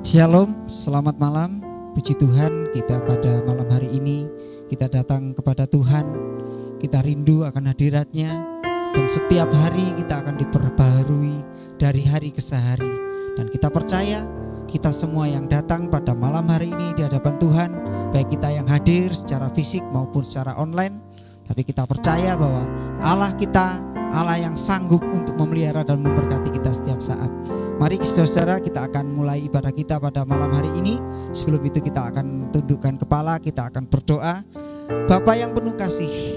Shalom, selamat malam. Puji Tuhan, kita pada malam hari ini kita datang kepada Tuhan. Kita rindu akan hadirat-Nya, dan setiap hari kita akan diperbaharui dari hari ke hari. Dan kita percaya kita semua yang datang pada malam hari ini di hadapan Tuhan, baik kita yang hadir secara fisik maupun secara online, tapi kita percaya bahwa Allah kita, Allah yang sanggup untuk memelihara dan memberkati kita setiap saat. Mari saudara-saudara, kita akan mulai ibadah kita pada malam hari ini. Sebelum itu kita akan tundukkan kepala, kita akan berdoa. Bapa yang penuh kasih,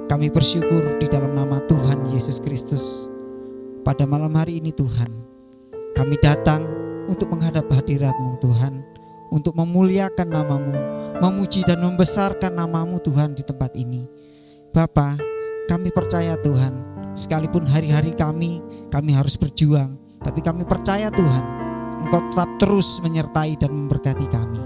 kami bersyukur di dalam nama Tuhan Yesus Kristus. Pada malam hari ini Tuhan, kami datang untuk menghadap hadirat-Mu Tuhan, untuk memuliakan nama-Mu, memuji dan membesarkan nama-Mu Tuhan di tempat ini. Bapa, kami percaya Tuhan, sekalipun hari-hari kami harus berjuang, tapi kami percaya Tuhan, Engkau tetap terus menyertai dan memberkati kami.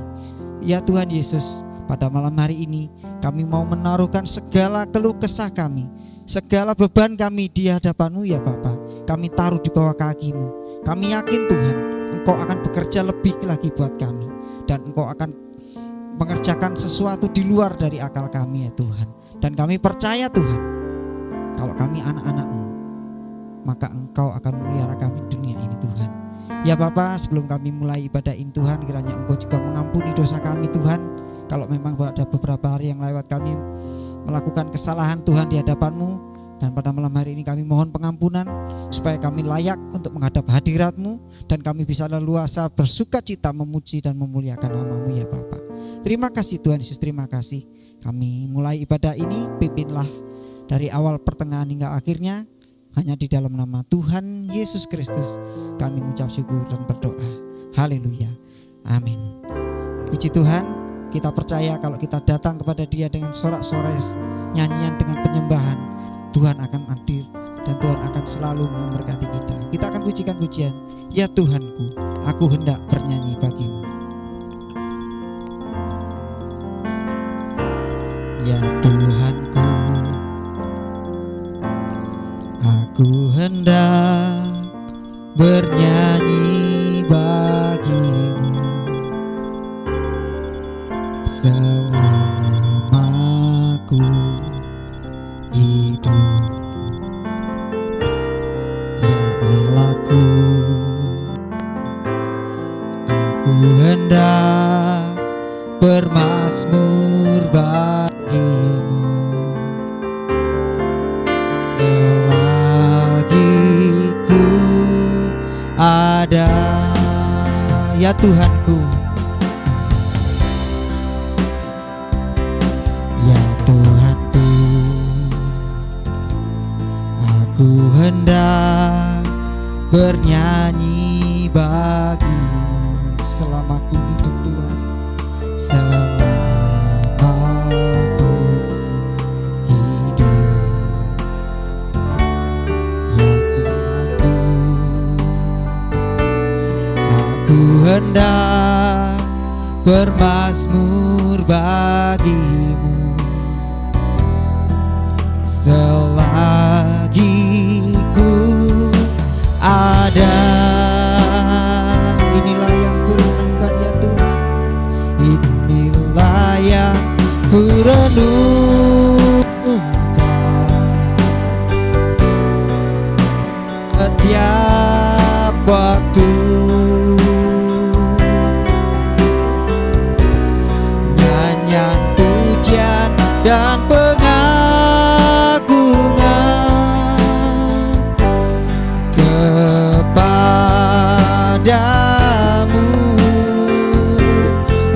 Ya Tuhan Yesus, pada malam hari ini kami mau menaruhkan segala keluh kesah kami, segala beban kami di hadapan-Mu ya Bapa. Kami taruh di bawah kaki-Mu. Kami yakin Tuhan, Engkau akan bekerja lebih lagi buat kami, dan Engkau akan mengerjakan sesuatu di luar dari akal kami ya Tuhan. Dan kami percaya Tuhan, kalau kami anak-anak-Mu, maka Engkau akan memelihara kami di dunia ini Tuhan. Ya Bapa, sebelum kami mulai ibadah ini Tuhan, kiranya Engkau juga mengampuni dosa kami Tuhan. Kalau memang ada beberapa hari yang lewat kami melakukan kesalahan Tuhan di hadapan-Mu, dan pada malam hari ini kami mohon pengampunan, supaya kami layak untuk menghadap hadirat-Mu, dan kami bisa leluasa bersuka cita memuji dan memuliakan nama-Mu ya Bapa. Terima kasih Tuhan Yesus, terima kasih. Kami mulai ibadah ini, pimpinlah dari awal pertengahan hingga akhirnya. Hanya di dalam nama Tuhan Yesus Kristus kami mengucap syukur dan berdoa. Haleluya, amin. Puji Tuhan, kita percaya kalau kita datang kepada Dia dengan sorak-sorai nyanyian, dengan penyembahan, Tuhan akan hadir dan Tuhan akan selalu memberkati kita. Kita akan pujikan pujian, ya Tuhanku, aku hendak bernyanyi bagimu. Ya Tuhanku, aku hendak bernyanyi bagimu selama aku hidup. Ya Allahku, aku hendak bermazmur bagimu selagi ku ada. Ya Tuhanku, ya Tuhanku, aku hendak bernyanyi bagimu selama ku hidup Tuhan, selama ku hidup. Ya Tuhanku, aku hendak bermazmur bagimu selagi ku ada. Inilah yang ku renungkan ya Tuhan, inilah yang ku renungkan setiap waktu. Nyanyian pujian dan pengagungan kepadamu.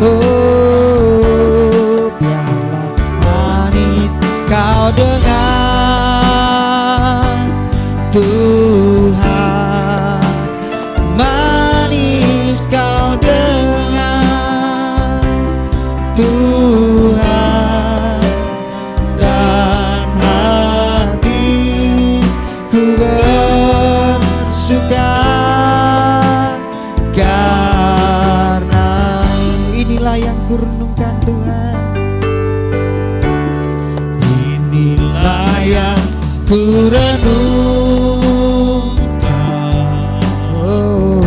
Oh, biarlah manis kau dengar Tuhan, manis kau dengar Tuhan, dan hatiku bersuka karena inilah yang ku renungkan Tuhan, inilah yang ku renungkan. Oh,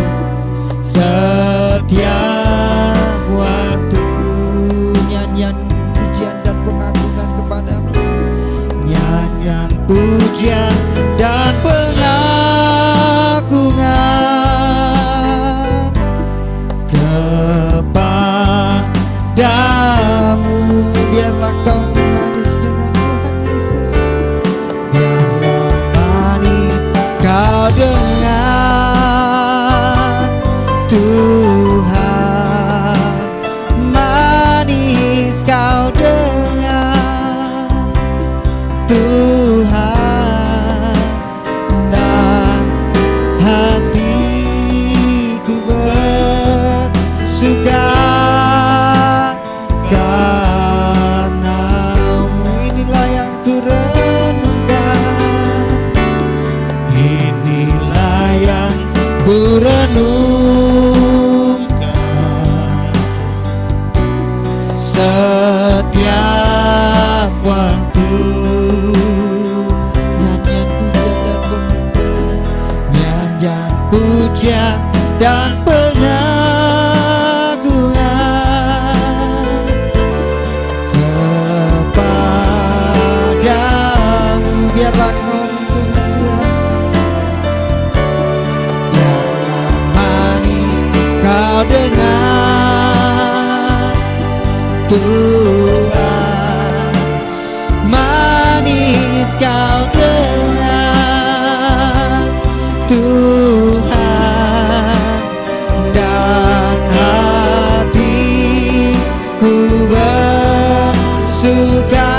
pujian dan pengagungan kepadamu. Biarlah manis kau dengar Tuhan, manis kau dengar Tuhan, dan hatiku bersuka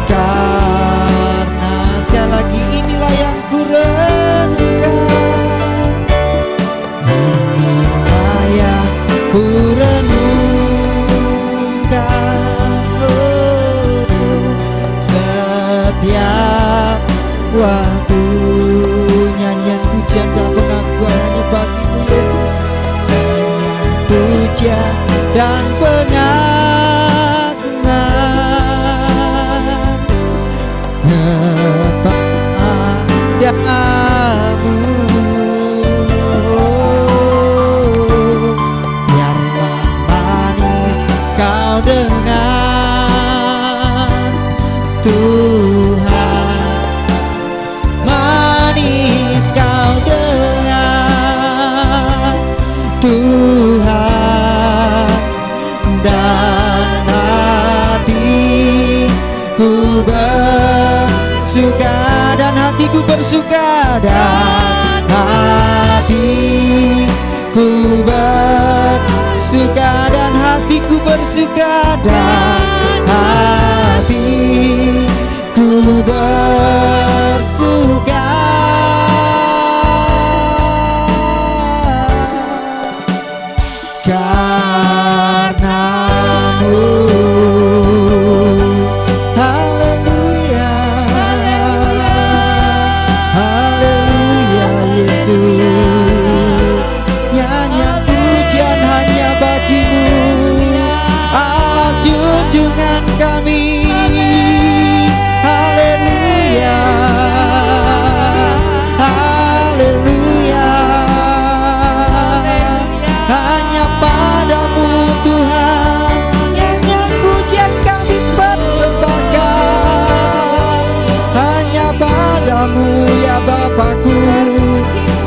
karena sekali lagi inilah yang ku renungkan, inilah yang ku renungkan, setiap waktu nyanyian pujian dan pengakuan hanya bagimu Yesus, nyanyian pujian dan pengagungan kepadamu. Biarlah manis kau dengar Tuhan, manis kau dengar Tuhan, dan hatiku bersuka, dan hatiku bersuka, dan hatiku bersuka, dan hatiku bersuka, dan hatiku bersuka karenamu. Haleluya, haleluya Yesus, nyanyian pujian hanya bagimu, Allah junjungan kami. Haleluya, haleluya, hanya padamu Tuhan nyanyian pujian kami persembahkan, hanya padamu ya Bapakku,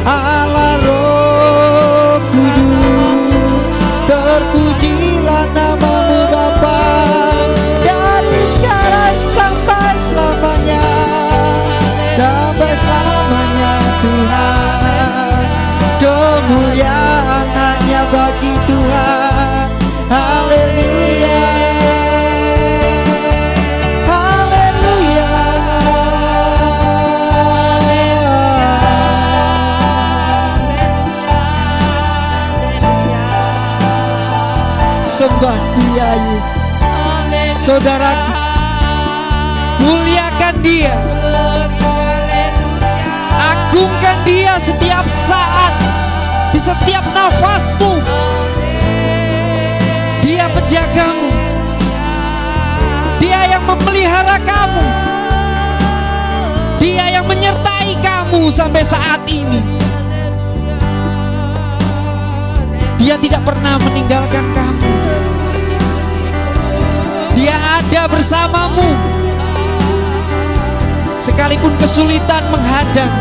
Allah Roh Kudus, terpujilah namamu Bapa, dari sekarang sampai selamanya, sampai selamanya Tuhan. Kemuliaan hanya bagi Tuhan. Haleluya, haleluya, sembah Dia Yesus. Saudaraku, muliakan Dia, agungkan Dia setiap saat, di setiap nafasmu. Dia penjagamu, Dia yang memelihara kamu, Dia yang menyertai kamu sampai saat ini. Dia tidak pernah meninggalkan kamu, Dia ada bersamamu. Sekalipun kesulitan menghadang,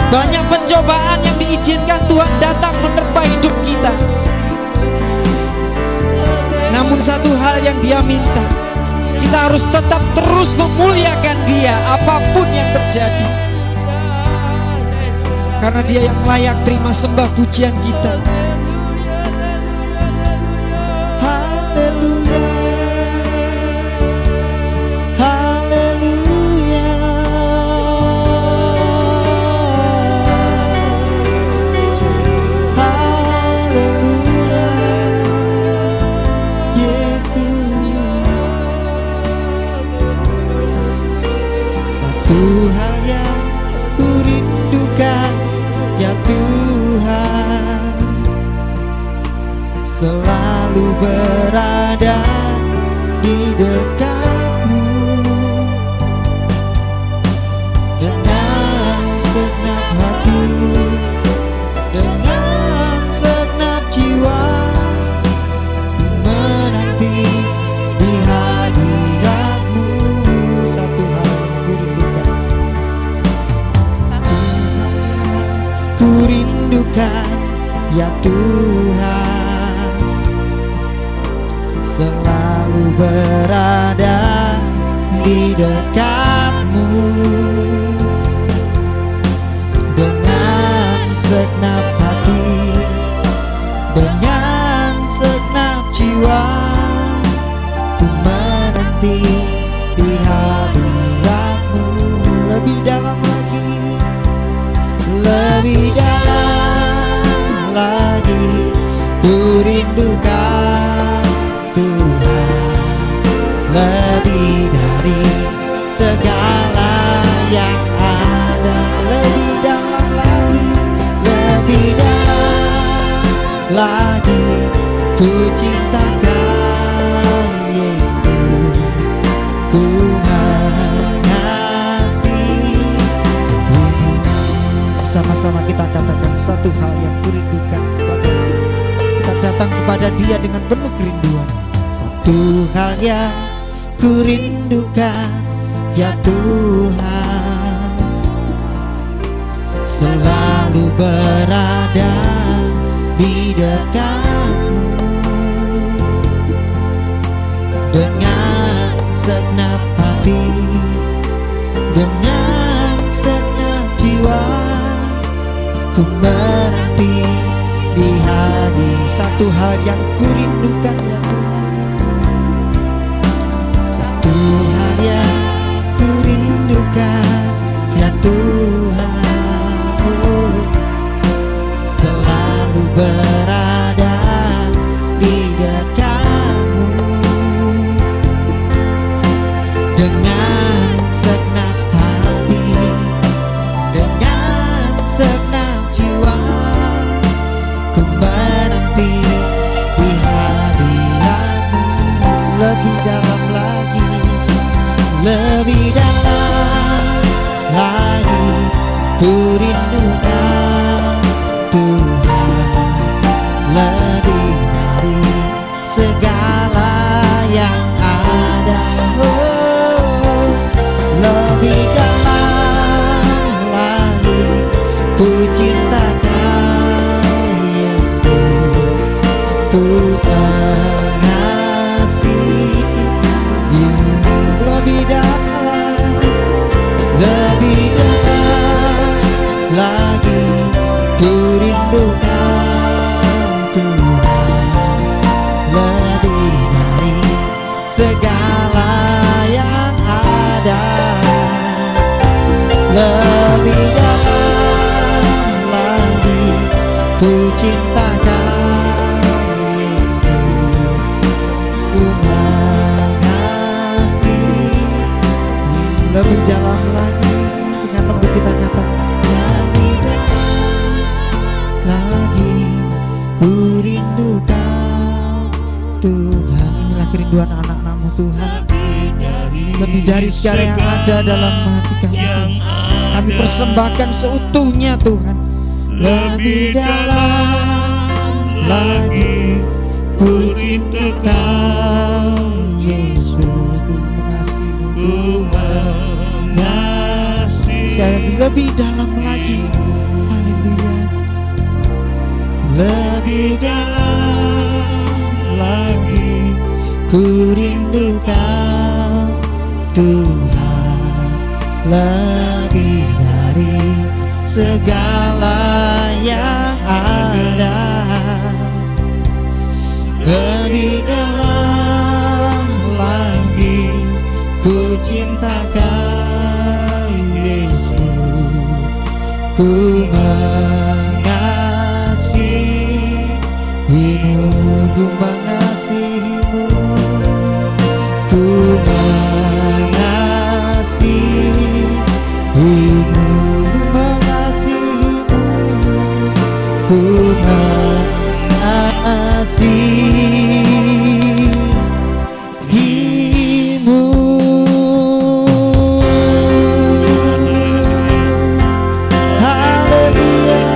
banyak pencobaan yang diizinkan Tuhan datang menerpa hidup kita, namun satu hal yang Dia minta, kita harus tetap terus memuliakan Dia apapun yang terjadi, karena Dia yang layak terima sembah pujian kita. Haleluya, haleluya, haleluya, Yesus. Satu hal yang ku rindukan ya Tuhan, selalu berada di dekatmu, dengan segenap hati ya Tuhan, selalu berada di dekat-Mu. Dengan segenap hati, dengan segenap jiwa, ku menanti di hadirat-Mu. Lebih dalam lagi, lebih dalam lagi, ku rindukan Tuhan, lebih dari segala yang ada. Lebih dalam lagi, lebih dalam lagi, ku cinta Kau Yesus, ku mengasihi. Sama-sama kita katakan satu hal yang kurindukan kepada-Mu. Kita datang kepada Dia dengan penuh kerinduan. Satu hal yang kurindukan ya Tuhan, selalu berada di dekat-Mu. Dengan segenap hati, dengan segenap jiwa, ku menanti di hadirat. Satu hal yang kurindukan ya Tuhan, satu hal yang kurindukan ya Tuhan, oh, selalu berada di dekat-Mu. Dengan segenap hati, dengan segenap jiwa, ku menanti di hadirat-Mu. Lebih dalam lagi, lebih dalam lagi, ku rindukan Tuhan, lebih dari segala yang ada. Oh, lebih dalam lagi, ku cinta Kau Yesus, ku mengasihi. Lebih dalam, lebih dalam lagi, ku rindukan Tuhan, lebih dari segala yang ada. Lebih dalam lagi, ku cinta Kau Yesus, ku mengasihi. Lebih dalam lagi, dengan lembut kita katakan, lebih dalam lagi, ku rindukan Tuhan. Inilah kerinduan anak-anak-Mu Tuhan, lebih dari segala yang ada dalam hati kami Tuhan. Kami persembahkan seutuhnya Tuhan. Lebih dalam lagi, ku cinta Kau Yesus, ku mengasihi-Mu. Sekali lagi, lebih dalam lagi, haleluya. Lebih dalam lagi, ku rindukan Tuhan, lebih dari segala yang ada. Lebih dalam lagi, ku cinta Kau Yesus, ku mengasihi-Mu, ku mengasihi-Mu, ku mengasihi-Mu, ku mengasihi-Mu, ku mengasihi-Mu. Haleluya,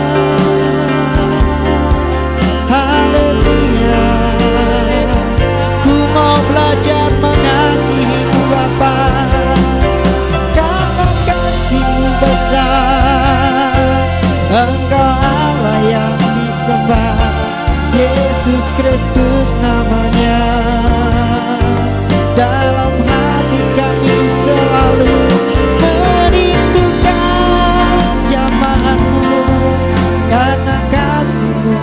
haleluya. Ku mau belajar mengasihi-Mu Bapa, karena kasih-Mu besar. Engkau Allah yang bisa sembah, Yesus Kristus namanya. Dalam hati kami selalu merindukan jamaat-Mu, karena kasih-Mu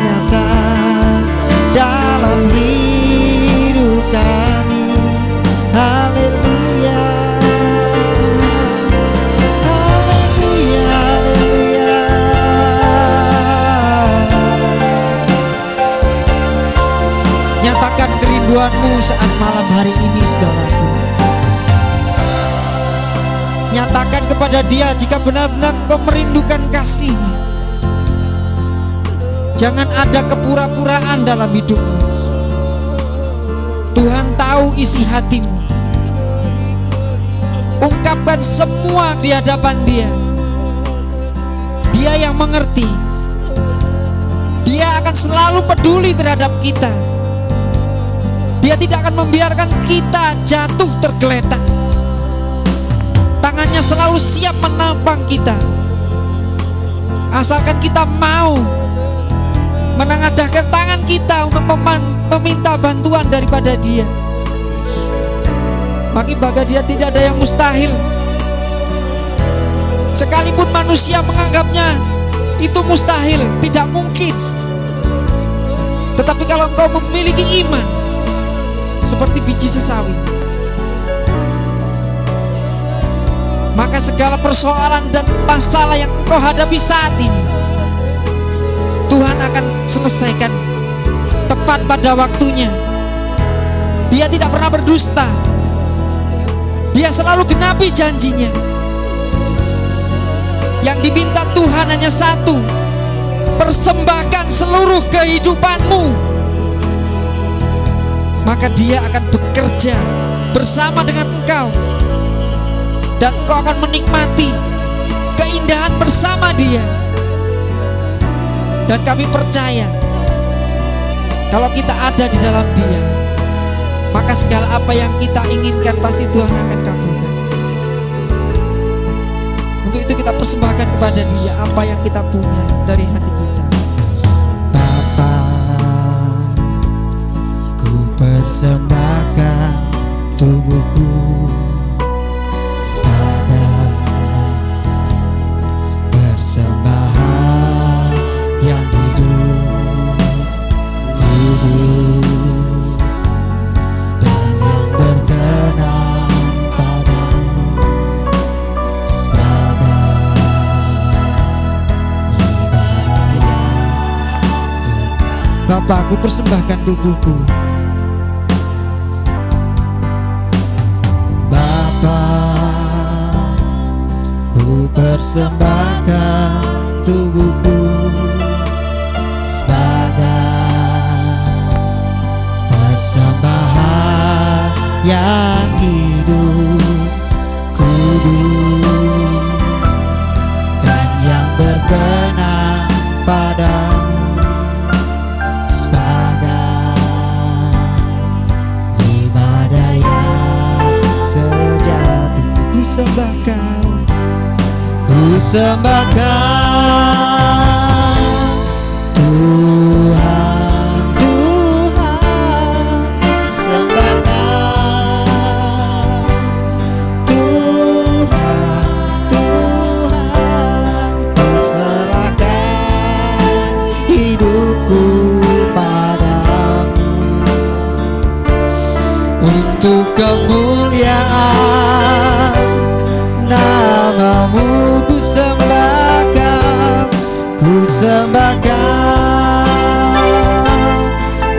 nyata dalam hidup kami. Haleluya, haleluya, haleluya. Nyatakan kerinduan-Mu saat malam hari ini, saudaraku. Nyatakan kepada Dia jika benar-benar Engkau merindukan kasih-Nya. Jangan ada kepura-puraan dalam hidupmu. Tuhan tahu isi hatimu. Ungkapkan semua di hadapan Dia. Dia yang mengerti. Dia akan selalu peduli terhadap kita. Dia tidak akan membiarkan kita jatuh tergeletak. Tangannya selalu siap menopang kita, asalkan kita mau menengadahkan tangan kita untuk meminta bantuan daripada Dia. Bagi Dia tidak ada yang mustahil. Sekalipun manusia menganggapnya itu mustahil, tidak mungkin. Tetapi kalau engkau memiliki iman seperti biji sesawi, maka segala persoalan dan masalah yang engkau hadapi saat ini Tuhan akan selesaikan tepat pada waktunya. Dia tidak pernah berdusta. Dia selalu genapi janjinya. Yang diminta Tuhan hanya satu: persembahkan seluruh kehidupanmu. Maka Dia akan bekerja bersama dengan engkau, dan engkau akan menikmati keindahan bersama Dia. Dan kami percaya kalau kita ada di dalam Dia, maka segala apa yang kita inginkan pasti Tuhan akan kabulkan. Untuk itu kita persembahkan kepada Dia apa yang kita punya dari hati kita. Bapa, ku persembahkan tubuhku sebagai persembahan yang hidup, kudus, dan yang berkenan padamu, sebagai ibadah yang sejati. Bapa, aku persembahkan tubuhku. Bapa, ku persembahkan tubuhku persembahan yang hidup, kudus, dan yang berkenan padamu, sebagai ibadah yang sejati. Ku sembahkan, ku sembahkan Tuhan. Untuk kemuliaan nama-Mu ku sembahkan, ku sembahkan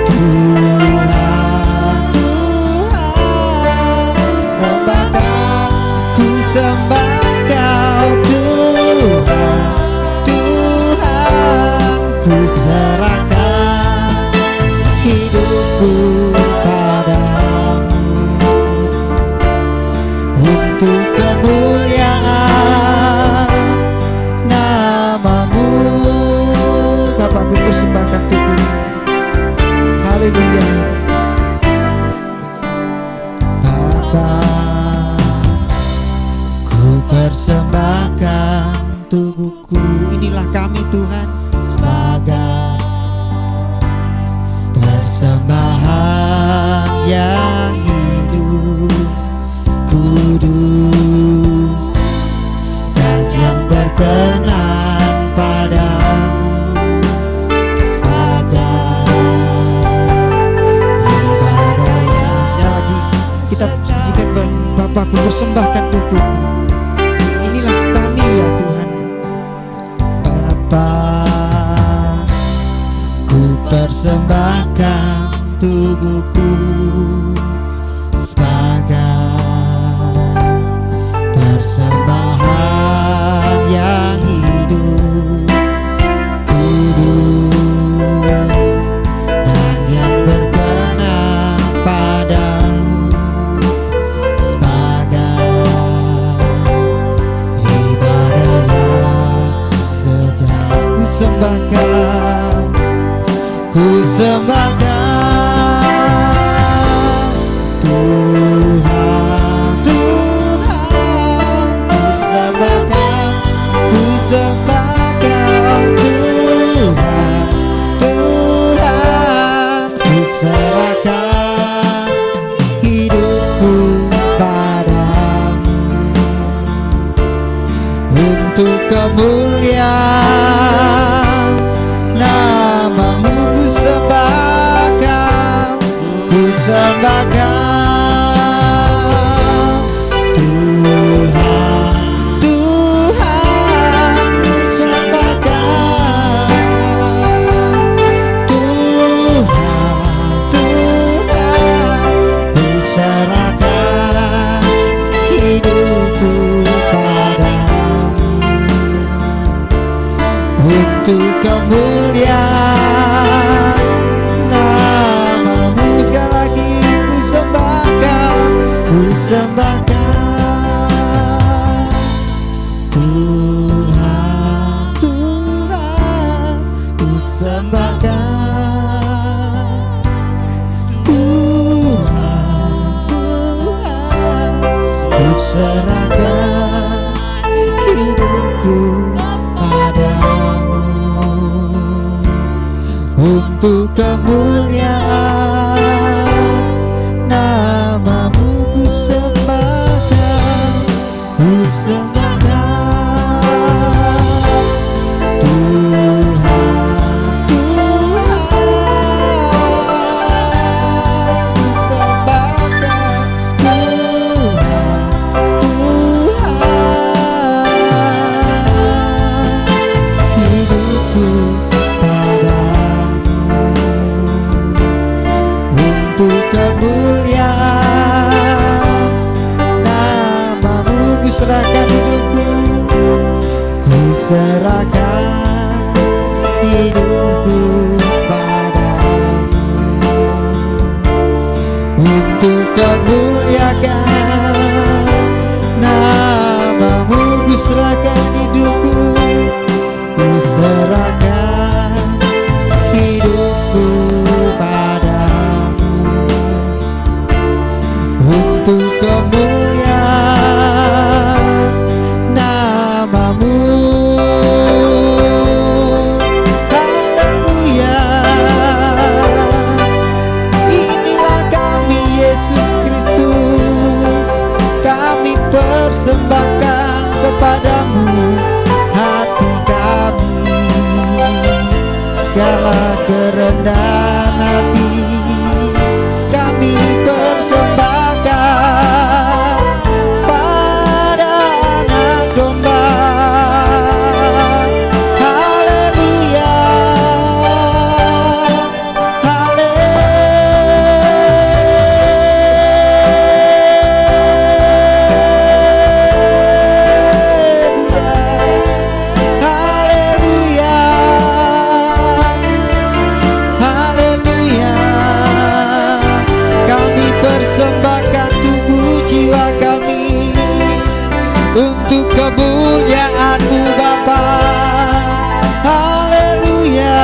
Tuhan, Tuhan, sembahkan, ku sembahkan Tuhan, Tuhan, ku serahkan hidupku padamu. Untuk kemuliaan nama-Mu, Bapa, ku persembahkan tubuh. Haleluya. Bapa, ku persembahkan tubuhku. Inilah kami Tuhan, sebagai persembahkan tubuhku. Inilah kami ya Tuhan. Bapa, ku persembahkan tubuhku sebagai persembahan yang hidup, kudus, dan yang berkenan padamu, sebagai ibadah yang sejati. Ku sembahkan, ku sembahkan Tuhan, Tuhan, ku sembahkan, ku sembahkan Tuhan, Tuhan, ku serahkan hidupku padamu untuk kemuliaan namamu. Ku sembahkan, ku sembahkan Tuhan, Tuhan, ku sembahkan Tuhan, Tuhan, ku serahkan hidupku padamu untuk kemuliaan namamu. Sekali lagi ku sembahkan, ku sembahkan Tuhan, Tuhan, ku sembahkan Tuhan, Tuhan, ku serahkan hidupku padamu untuk kemuliaan namamu. Ku sembahkan, ku sembahkan Tuhan, Tuhan, ku sembahkan Tuhan, Tuhan, hidupku padamu untuk kemuliaan namamu. Ku serahkan hidupku, ku serahkan hidupku padamu untuk kemuliaan namamu. Ku serahkan hidupku, ku serahkan hidupku padamu untuk kemuliaan namamu. Haleluya, inilah kami Yesus Kristus, kami persembahkan kepadamu hati kami, segala kerendahan hati kami persembahkan pada anak domba. Haleluya, haleluya, haleluya, kami persembahkan tubuh jiwa kami untuk kemuliaan-Mu Bapa. Haleluya,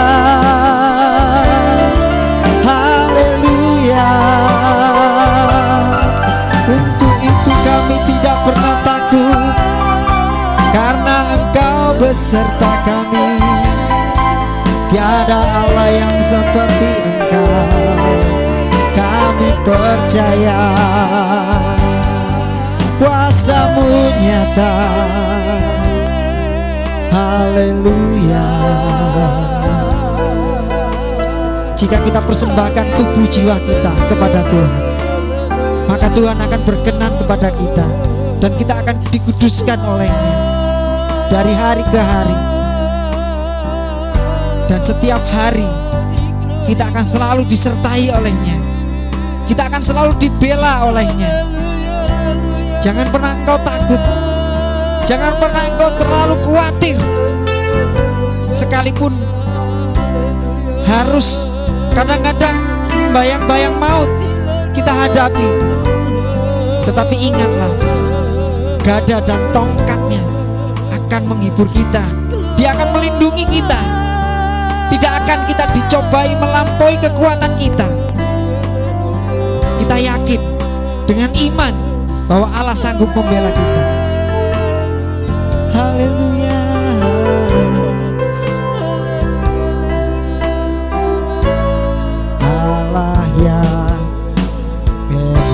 haleluya, untuk itu kami tidak pernah takut karena Engkau beserta kami. Tiada Allah yang seperti Engkau, kami percaya kuasa-Mu nyata. Haleluya. Jika kita persembahkan tubuh jiwa kita kepada Tuhan, maka Tuhan akan berkenan kepada kita. dan kita akan dikuduskan olehnya dari hari ke hari. Dan setiap hari kita akan selalu disertai olehnya, kita akan selalu dibela olehnya. Jangan pernah engkau takut, jangan pernah engkau terlalu khawatir. Sekalipun harus kadang-kadang bayang-bayang maut kita hadapi, tetapi ingatlah, gada dan tongkatnya akan menghibur kita. Dia akan melindungi kita. Tidak akan kita dicobai melampaui kekuatan kita. Kita yakin dengan iman bahwa Allah sanggup membela kita. Haleluya. Allah yang bela.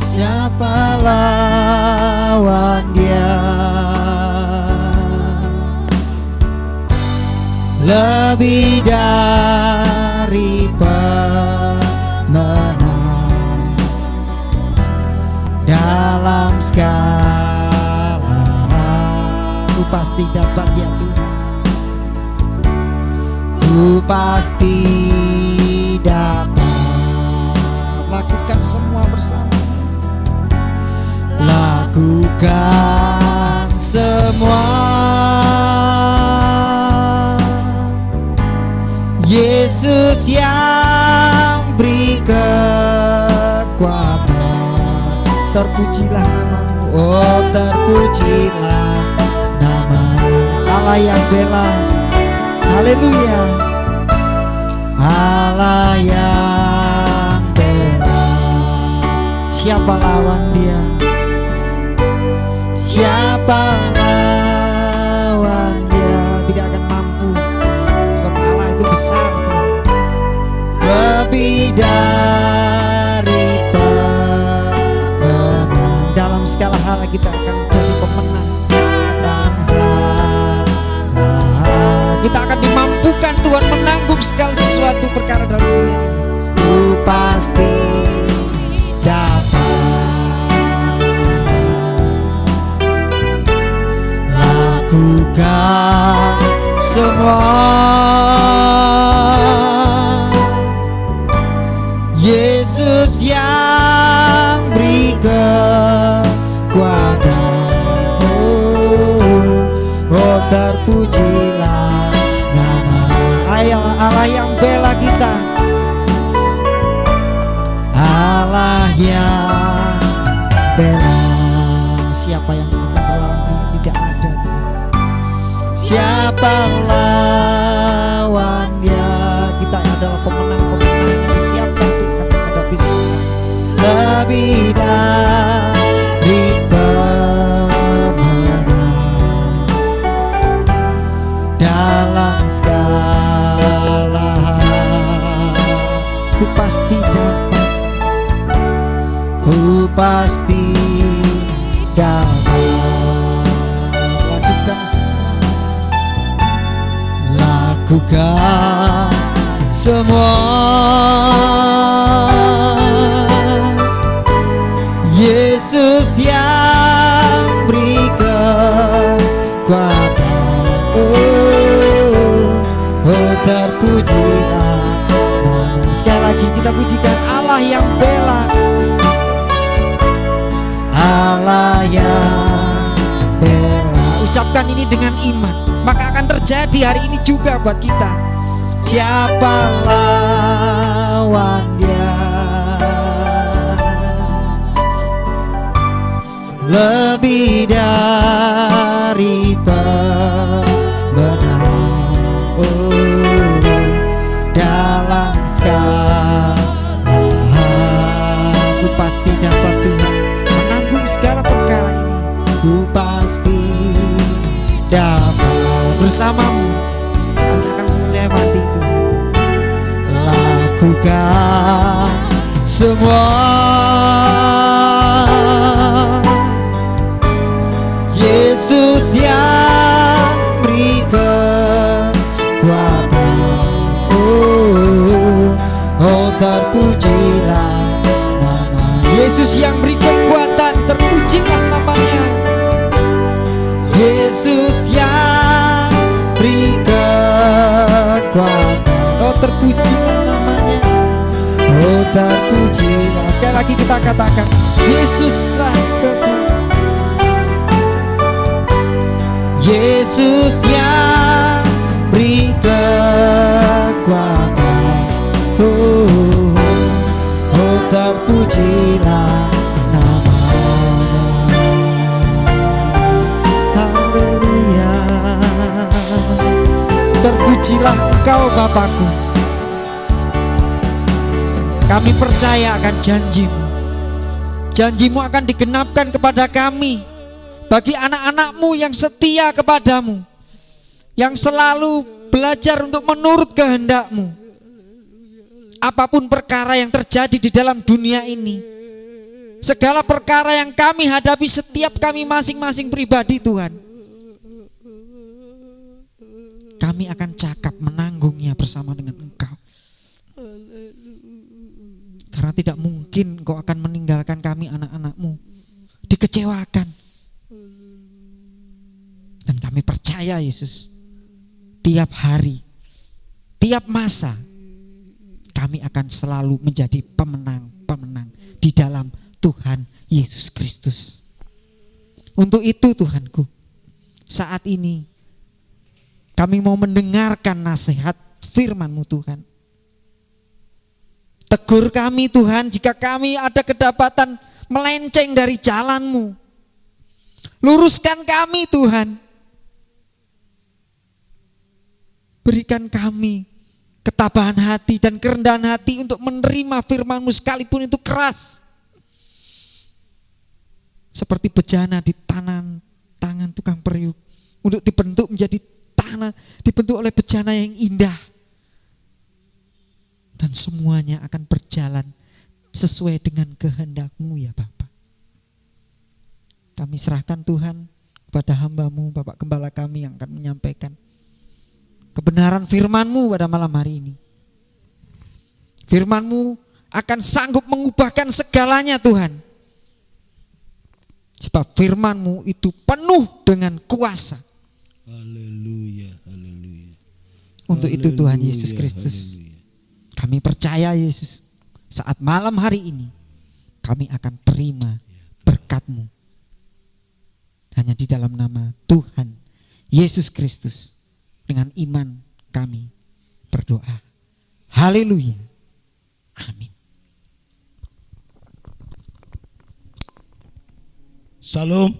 Siapa lawan Dia? Lebih dari pemenang dalam segala. Ku pasti dapat ya Tuhan, ku pasti dapat. Lakukan semua bersama, lakukan semua. Yesus yang beri kekuatan, terpujilah namamu, oh terpujilah nama Allah yang bela. Haleluya. Allah yang bela. Siapa lawan Dia? Siapa lawan Dia? Tidak akan mampu, sebab Allah itu besar Tuhan. Lebih dari pemenang dalam segala hal, kita akan jadi pemenang. Bangsa kita akan dimampukan Tuhan menanggung segala sesuatu perkara dalam dunia ini. Ku pasti dapat. Lakukan semua. Yesus yang beri kekuatan, oh terpujilah nama Allah yang bela kita. Allah yang bela. Siapa yang akan melawan Dia? Tidak ada. Siapa lawan Dia? Kita adalah pemenang-pemenang yang disiapkan Tuhan menghadapi semua. Lebih dari pemenang dalam segala hal. Ku pasti dapat, ku pasti dapat. Lakukan semua, lakukan semua. Yesus yang beri kekuatan, oh terpujilah nama. Sekali lagi kita pujikan Allah yang bela, Allah yang bela. Ucapkan ini dengan iman, maka akan terjadi hari ini juga buat kita. Siapa lawan Dia? Lebih dari pemenang, oh dalam segala hal. Ku pasti dapat Tuhan menanggung segala perkara ini. Ku pasti dapat. Bersamamu kami akan melewati Tuhan. Lakukan semua. Yesus yang beri kekuatan, oh terpujilah Yesus yang beri kekuatan, terpujilah namanya. Yesus yang beri kekuatan, oh terpujilah namanya. Oh terpujilah. Sekali lagi kita katakan, Yesuslah kekuatan. Yesus yang beri kekuatan, oh terpujilah namanya. Haleluya. Terpujilah Engkau Bapakku. Kami percaya akan janji-Mu. Janji-Mu akan digenapkan kepada kami, bagi anak-anak-Mu yang setia kepadamu, yang selalu belajar untuk menurut kehendak-Mu. Apapun perkara yang terjadi di dalam dunia ini, segala perkara yang kami hadapi, setiap kami masing-masing pribadi Tuhan, kami akan cakap menanggungnya bersama dengan Engkau. Karena tidak mungkin Engkau akan meninggalkan kami anak-anak-Mu dikecewakan. Dan kami percaya Yesus, tiap hari, tiap masa, kami akan selalu menjadi pemenang-pemenang di dalam Tuhan Yesus Kristus. Untuk itu Tuhanku, saat ini kami mau mendengarkan nasihat firman-Mu Tuhan. Tegur kami Tuhan jika kami ada kedapatan melenceng dari jalan-Mu. Luruskan kami Tuhan. Berikan kami ketabahan hati dan kerendahan hati untuk menerima firman-Mu sekalipun itu keras. Seperti bejana di tangan tukang periuk, untuk dibentuk menjadi tanah, dibentuk oleh bejana yang indah. Dan semuanya akan berjalan sesuai dengan kehendak-Mu ya Bapa. Kami serahkan Tuhan kepada hamba-Mu, Bapak Gembala kami yang akan menyampaikan kebenaran firman-Mu pada malam hari ini. Firman-Mu akan sanggup mengubahkan segalanya Tuhan. Sebab firman-Mu itu penuh dengan kuasa. Haleluya, haleluya. Untuk itu Tuhan Yesus Kristus, kami percaya Yesus, saat malam hari ini kami akan terima berkat-Mu. Hanya di dalam nama Tuhan Yesus Kristus, dengan iman kami berdoa. Haleluya. Amin. Salam.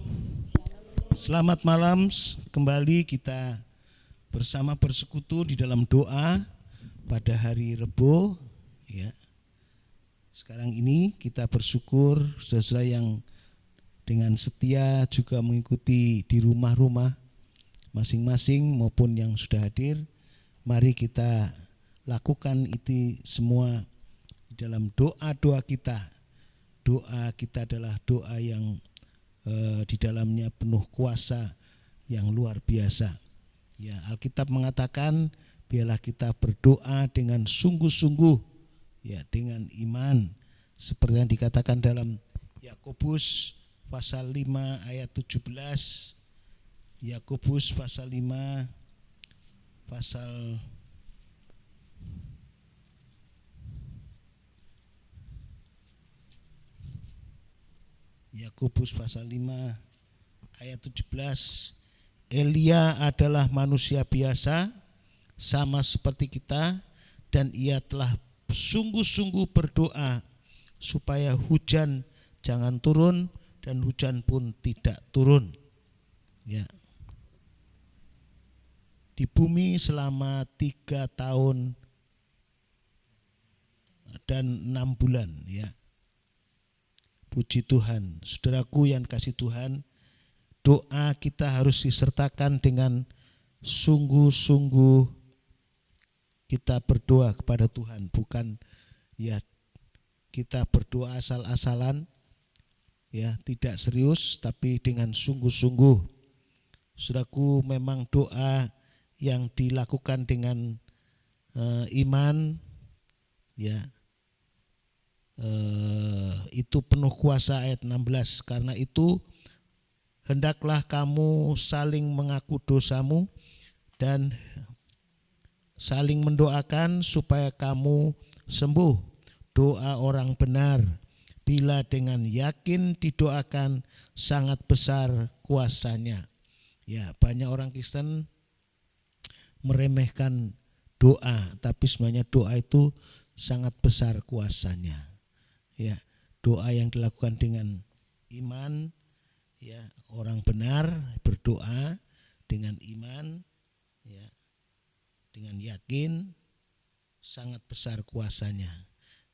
Selamat malam. Kembali kita bersama bersekutu di dalam doa pada hari Rebo ya. Sekarang ini kita bersyukur saudara yang dengan setia juga mengikuti di rumah-rumah masing-masing maupun yang sudah hadir. Mari kita lakukan itu semua dalam doa-doa kita. Doa kita adalah doa yang di dalamnya penuh kuasa yang luar biasa. Ya, Alkitab mengatakan biarlah kita berdoa dengan sungguh-sungguh, ya, dengan iman, seperti yang dikatakan dalam Yakobus pasal 5 ayat 17. Yakobus pasal 5 pasal Yakobus pasal 5 ayat 17. Elia adalah manusia biasa sama seperti kita, dan ia telah sungguh-sungguh berdoa supaya hujan jangan turun, dan hujan pun tidak turun. Ya. Di bumi selama 3 tahun dan 6 bulan, ya. Puji Tuhan. Saudaraku yang kasih Tuhan, doa kita harus disertakan dengan sungguh-sungguh. Kita berdoa kepada Tuhan, bukan ya kita berdoa asal-asalan, ya, tidak serius, tapi dengan sungguh-sungguh. Saudaraku, memang doa yang dilakukan dengan iman, ya, itu penuh kuasa ayat 16. Karena itu hendaklah kamu saling mengaku dosamu dan saling mendoakan supaya kamu sembuh. Doa orang benar bila dengan yakin didoakan sangat besar kuasanya. Ya, banyak orang Kristen meremehkan doa, tapi sebenarnya doa itu sangat besar kuasanya. Ya, doa yang dilakukan dengan iman, ya, orang benar berdoa dengan iman, ya, dengan yakin sangat besar kuasanya.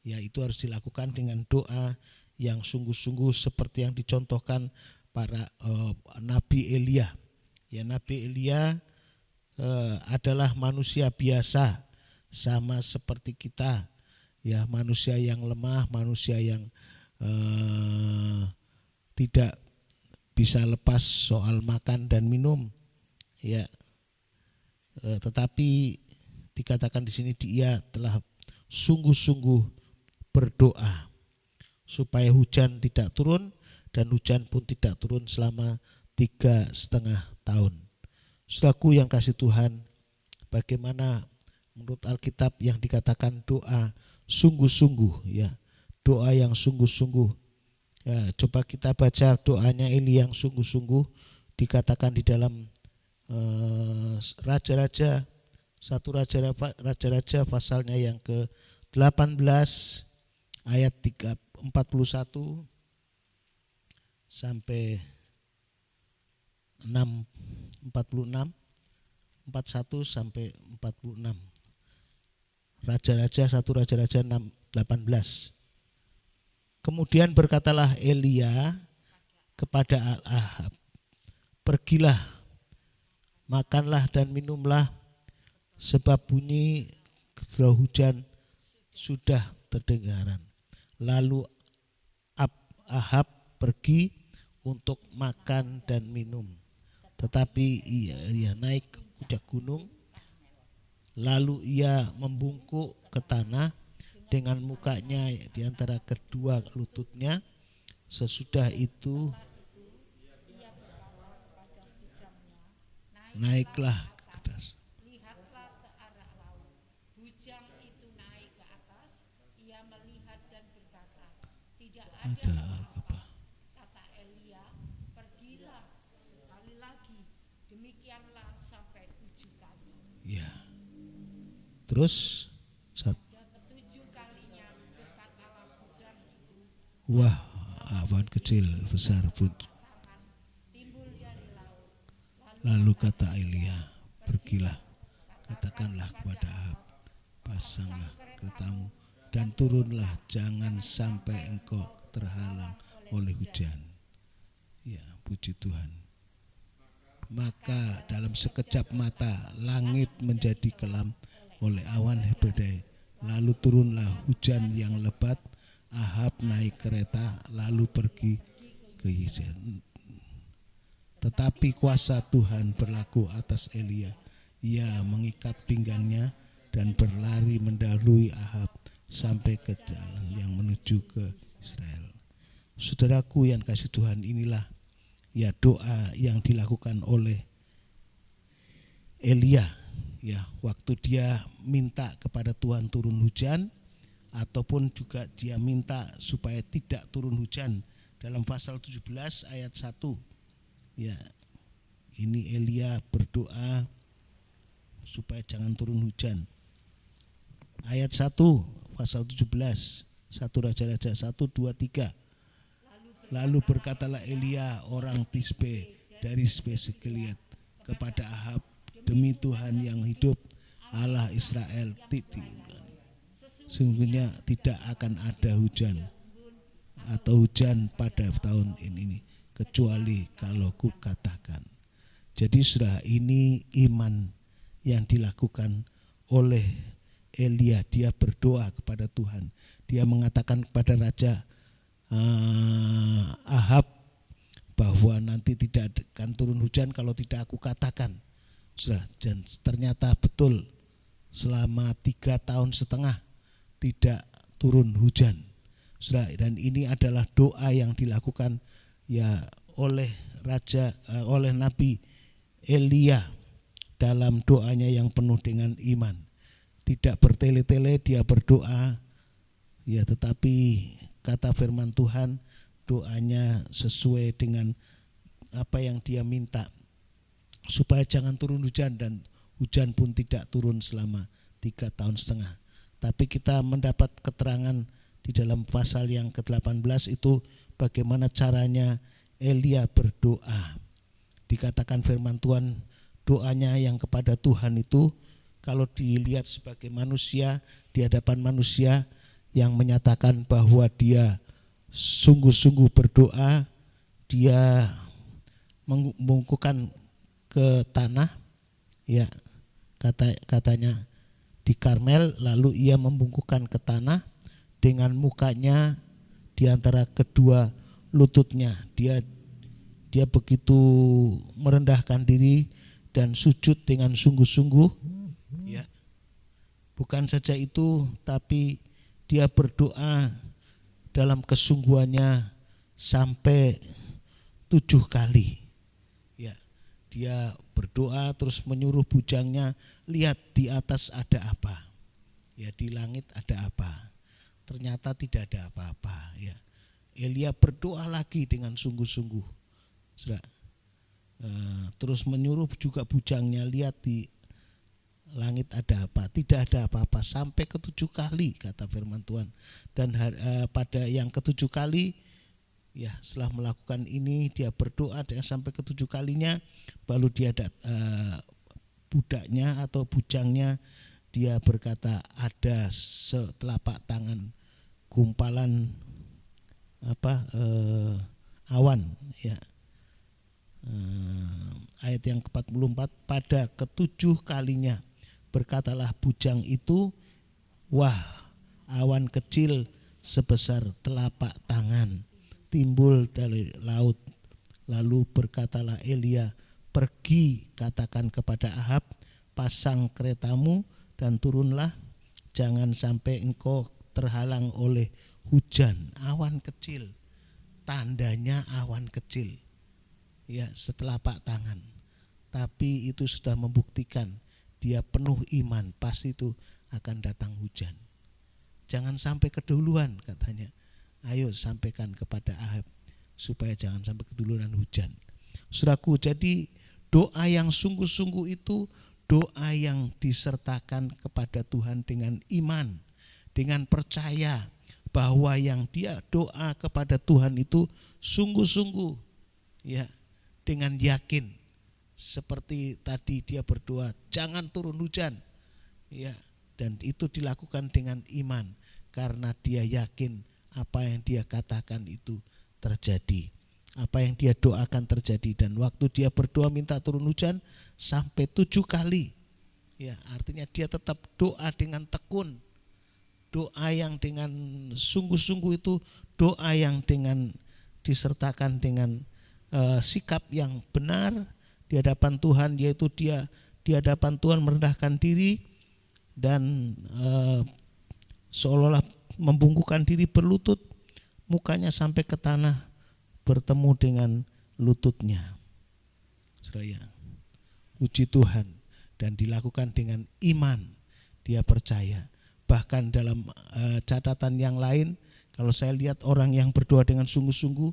Ya, itu harus dilakukan dengan doa yang sungguh-sungguh seperti yang dicontohkan para Nabi Elia. Ya, Nabi Elia adalah manusia biasa sama seperti kita. Ya, manusia yang lemah, manusia yang tidak bisa lepas soal makan dan minum. Ya, tetapi dikatakan di sini dia telah sungguh-sungguh berdoa supaya hujan tidak turun, dan hujan pun tidak turun selama 3,5 tahun. Saudaraku yang kasih Tuhan, bagaimana menurut Alkitab yang dikatakan doa sungguh-sungguh, ya, doa yang sungguh-sungguh. Ya, coba kita baca doanya Eli yang sungguh-sungguh, dikatakan di dalam Raja-Raja, satu Raja-Raja pasalnya yang ke-18 ayat 41 sampai 46, 41 sampai 46. Raja-Raja, satu Raja-Raja 18. Kemudian berkatalah Elia kepada Ahab, pergilah, makanlah dan minumlah, sebab bunyi gerah hujan sudah terdengaran. Lalu Ahab pergi untuk makan dan minum. Tetapi ia naik ke puncak gunung, lalu ia membungkuk ke tanah dengan mukanya di antara kedua lututnya. Sesudah itu naiklah ke atas. Lihatlah ke arah laut. Bujang itu naik ke atas. Ia melihat dan berkata, tidak ada apa-apa. Kata Elia, pergilah sekali lagi. Demikianlah sampai 7 kali. Ya. Terus Ketujuh kalinya berkatalah bujang itu, wah, awan kecil besar pun. timbul dari laut. Lalu kata Elia, pergilah, katakanlah kepada Ahab, pasanglah keretamu dan turunlah, jangan sampai engkau terhalang oleh hujan. Ya, puji Tuhan. Maka dalam sekejap mata langit menjadi kelam oleh awan badai. Lalu turunlah hujan yang lebat. Ahab naik kereta lalu pergi ke Yezreel. Tetapi kuasa Tuhan berlaku atas Elia. Ia mengikat pinggangnya dan berlari mendahului Ahab sampai ke jalan yang menuju ke Israel. Saudaraku yang kasih Tuhan, inilah ya doa yang dilakukan oleh Elia, ya, waktu dia minta kepada Tuhan turun hujan, ataupun juga dia minta supaya tidak turun hujan. Dalam pasal 17 ayat 1, ya, ini Elia berdoa supaya jangan turun hujan. Ayat 1 pasal 17, 1 Raja-Raja 1, 2, 3. Lalu berkatalah Elia orang Tisbe dari Gilead kepada Ahab, demi Tuhan yang hidup, Allah Israel, sesungguhnya tidak akan ada hujan atau hujan pada tahun ini, kecuali kalau ku katakan. Jadi saudara, ini iman yang dilakukan oleh Elia. Dia berdoa kepada Tuhan. Dia mengatakan kepada Raja Ahab bahwa nanti tidak akan turun hujan kalau tidak aku katakan. Dan ternyata betul, selama 3,5 tahun tidak turun hujan. Saudara, dan ini adalah doa yang dilakukan ya oleh oleh Nabi Elia dalam doanya yang penuh dengan iman. Tidak bertele-tele dia berdoa, ya, tetapi kata firman Tuhan, doanya sesuai dengan apa yang dia minta, supaya jangan turun hujan, dan hujan pun tidak turun selama 3,5 tahun. Tapi kita mendapat keterangan di dalam pasal yang ke-18 itu bagaimana caranya Elia berdoa. Dikatakan firman Tuhan, doanya yang kepada Tuhan itu kalau dilihat sebagai manusia, di hadapan manusia yang menyatakan bahwa dia sungguh-sungguh berdoa, dia membungkukkan ke tanah, ya, katanya di Karmel, lalu ia membungkukkan ke tanah dengan mukanya di antara kedua lututnya. Dia begitu merendahkan diri dan sujud dengan sungguh-sungguh, ya. Bukan saja itu, tapi dia berdoa dalam kesungguhannya sampai 7 kali. Ya, dia berdoa terus menyuruh bujangnya, lihat di atas ada apa? Ya, di langit ada apa? Ternyata tidak ada apa-apa, ya. Elia berdoa lagi dengan sungguh-sungguh. Terus menyuruh juga bujangnya, lihat di langit ada apa? Tidak ada apa-apa, sampai ke-7 kali kata firman Tuhan. Dan pada yang ke-7 kali, ya, setelah melakukan ini dia berdoa dan sampai ke-7 kalinya, baru dia budaknya atau bujangnya, dia berkata ada setelapak tangan gumpalan awan, ya. Ayat yang ke-44, pada ke-7 kalinya berkatalah bujang itu, wah, awan kecil sebesar telapak tangan timbul dari laut. Lalu berkatalah Elia, pergi katakan kepada Ahab, pasang keretamu dan turunlah, jangan sampai engkau terhalang oleh hujan. Awan kecil, tandanya awan kecil, ya, setelapak tangan. Tapi itu sudah membuktikan dia penuh iman, pasti itu akan datang hujan. Jangan sampai keduluan katanya. Ayo sampaikan kepada Ahab supaya jangan sampai keduluan hujan. Saudaraku, jadi doa yang sungguh-sungguh itu doa yang disertakan kepada Tuhan dengan iman, dengan percaya bahwa yang dia doa kepada Tuhan itu sungguh-sungguh, ya, dengan yakin. Seperti tadi dia berdoa, jangan turun hujan, ya, dan itu dilakukan dengan iman karena dia yakin apa yang dia katakan itu terjadi, apa yang dia doakan terjadi. Dan waktu dia berdoa minta turun hujan sampai 7 kali, ya, artinya dia tetap doa dengan tekun, doa yang dengan sungguh-sungguh, itu doa yang dengan disertakan dengan sikap yang benar di hadapan Tuhan, yaitu dia di hadapan Tuhan merendahkan diri dan seolah-olah membungkukkan diri berlutut, mukanya sampai ke tanah bertemu dengan lututnya. Saudara, puji Tuhan, dan dilakukan dengan iman, dia percaya. Bahkan dalam catatan yang lain, kalau saya lihat orang yang berdoa dengan sungguh-sungguh,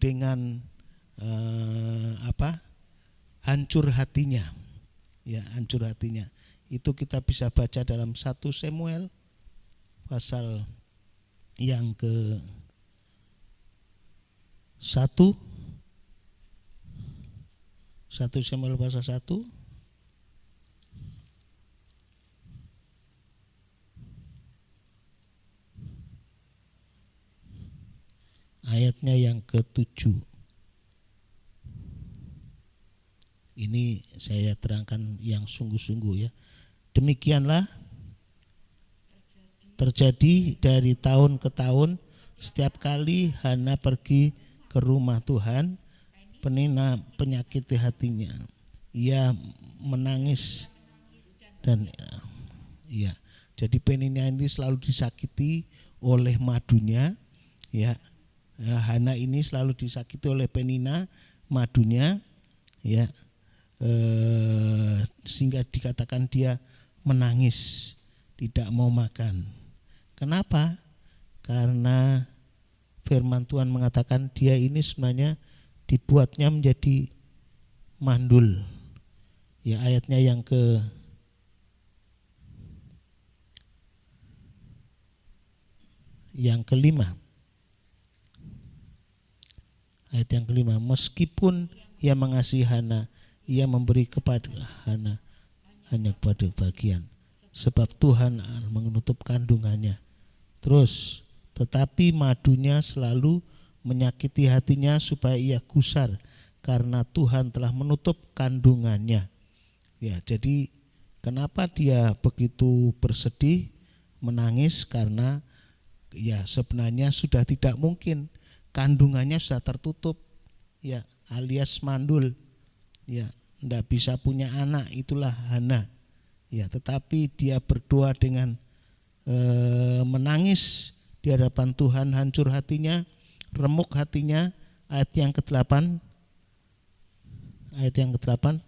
dengan hancur hatinya, ya, hancur hatinya, itu kita bisa baca dalam 1 Samuel pasal yang ke 1 Samuel pasal 1 ayatnya yang ke-7. Ini saya terangkan yang sungguh-sungguh, ya. Demikianlah terjadi dari tahun ke tahun, setiap kali Hana pergi ke rumah Tuhan, Penina penyakiti hatinya. Ia menangis dan, ya, jadi Penina ini selalu disakiti oleh madunya, Ya, Hana ini selalu disakiti oleh Penina, madunya, ya, sehingga dikatakan dia menangis, tidak mau makan. Kenapa? Karena firman Tuhan mengatakan dia ini sebenarnya dibuatnya menjadi mandul. Ya, ayatnya yang kelima. Ayat yang kelima, meskipun ia mengasihi Hana, ia memberi kepada Hana hanya kepada bagian, sebab Tuhan menutup kandungannya. Terus, tetapi madunya selalu menyakiti hatinya supaya ia gusar, karena Tuhan telah menutup kandungannya. Ya, jadi kenapa dia begitu bersedih, menangis? Karena ya sebenarnya sudah tidak mungkin, kandungannya sudah tertutup, ya, alias mandul, ya, tidak bisa punya anak, itulah Hana. Ya, tetapi dia berdoa dengan menangis di hadapan Tuhan, hancur hatinya, remuk hatinya. Ayat yang ke-8,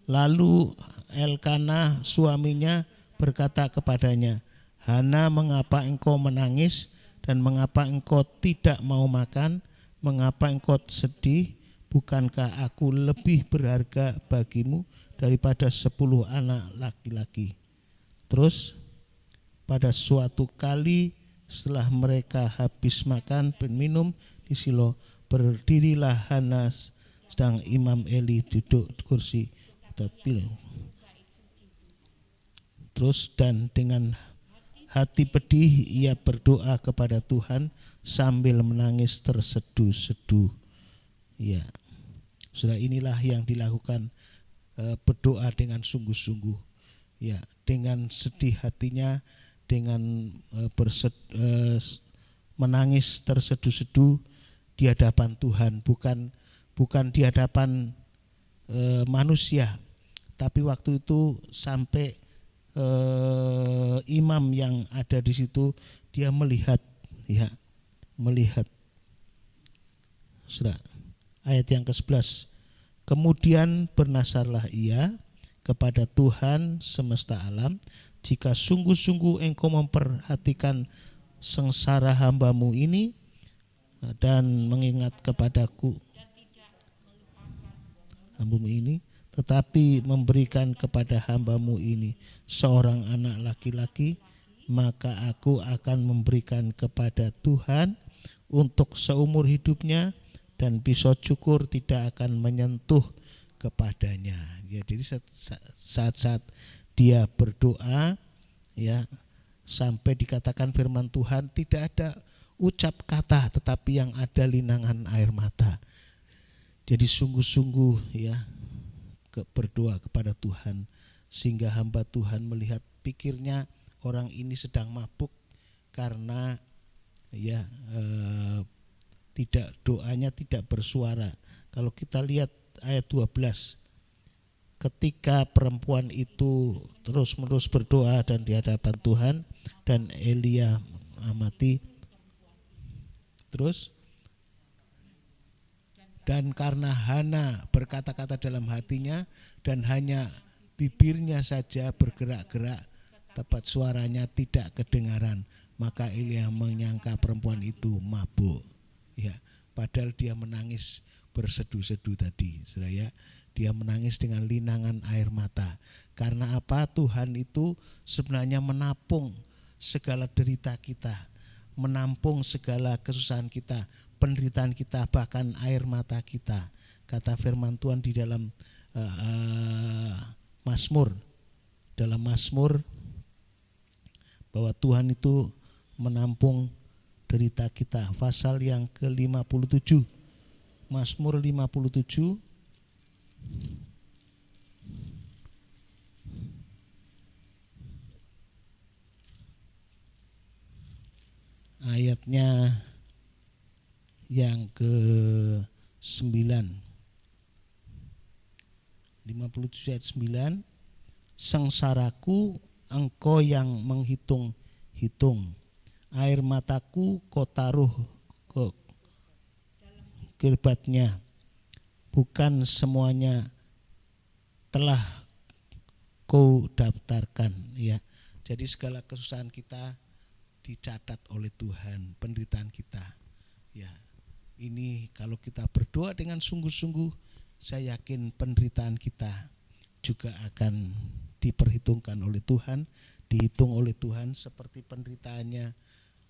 lalu Elkanah suaminya berkata kepadanya, Hana, mengapa engkau menangis dan mengapa engkau tidak mau makan? Mengapa engkau sedih? Bukankah aku lebih berharga bagimu daripada 10 anak laki-laki? Terus pada suatu kali setelah mereka habis makan dan minum di Silo, berdirilah Hana sedang Imam Eli duduk di kursi tadbir. Terus dan dengan hati pedih ia berdoa kepada Tuhan sambil menangis terseduh-seduh. Ya, sudah inilah yang dilakukan, berdoa dengan sungguh-sungguh. Ya, dengan sedih hatinya, dengan menangis terseduh-seduh di hadapan Tuhan, bukan di hadapan manusia. Tapi waktu itu sampai imam yang ada di situ dia melihat, ya, melihat. Sudah, ayat yang ke-11. Kemudian bernasarlah ia kepada Tuhan semesta alam, jika sungguh-sungguh engkau memperhatikan sengsara hambamu ini dan mengingat kepadaku hambamu ini, tetapi memberikan kepada hambamu ini seorang anak laki-laki, maka aku akan memberikan kepada Tuhan untuk seumur hidupnya, dan pisau cukur tidak akan menyentuh kepadanya. Ya, jadi saat-saat dia berdoa, ya, sampai dikatakan firman Tuhan tidak ada ucap kata, tetapi yang ada linangan air mata. Jadi sungguh-sungguh, ya, berdoa kepada Tuhan, sehingga hamba Tuhan melihat, pikirnya orang ini sedang mabuk karena ya doanya tidak bersuara. Kalau kita lihat ayat 12, ketika perempuan itu terus-menerus berdoa dan di hadapan Tuhan, dan Elia mengamati, terus dan karena Hana berkata-kata dalam hatinya dan hanya bibirnya saja bergerak-gerak, tepat suaranya tidak kedengaran, maka Elia menyangka perempuan itu mabuk. Ya, padahal dia menangis berseduh-seduh tadi, saudara. Dia menangis dengan linangan air mata. Karena apa? Tuhan itu sebenarnya menampung segala derita kita, menampung segala kesusahan kita, penderitaan kita, bahkan air mata kita. Kata firman Tuhan di dalam Mazmur, bahwa Tuhan itu menampung derita kita. Pasal yang ke-57, Mazmur 57 ayatnya yang ke-9. 57 ayat 9. Sengsaraku engkau yang menghitung-hitung, air mataku kau taruh kirbatnya, bukan semuanya telah kau daftarkan, ya. Jadi segala kesusahan kita dicatat oleh Tuhan, penderitaan kita, ya. Ini kalau kita berdoa dengan sungguh-sungguh, saya yakin penderitaan kita juga akan diperhitungkan oleh Tuhan, dihitung oleh Tuhan, seperti penderitaannya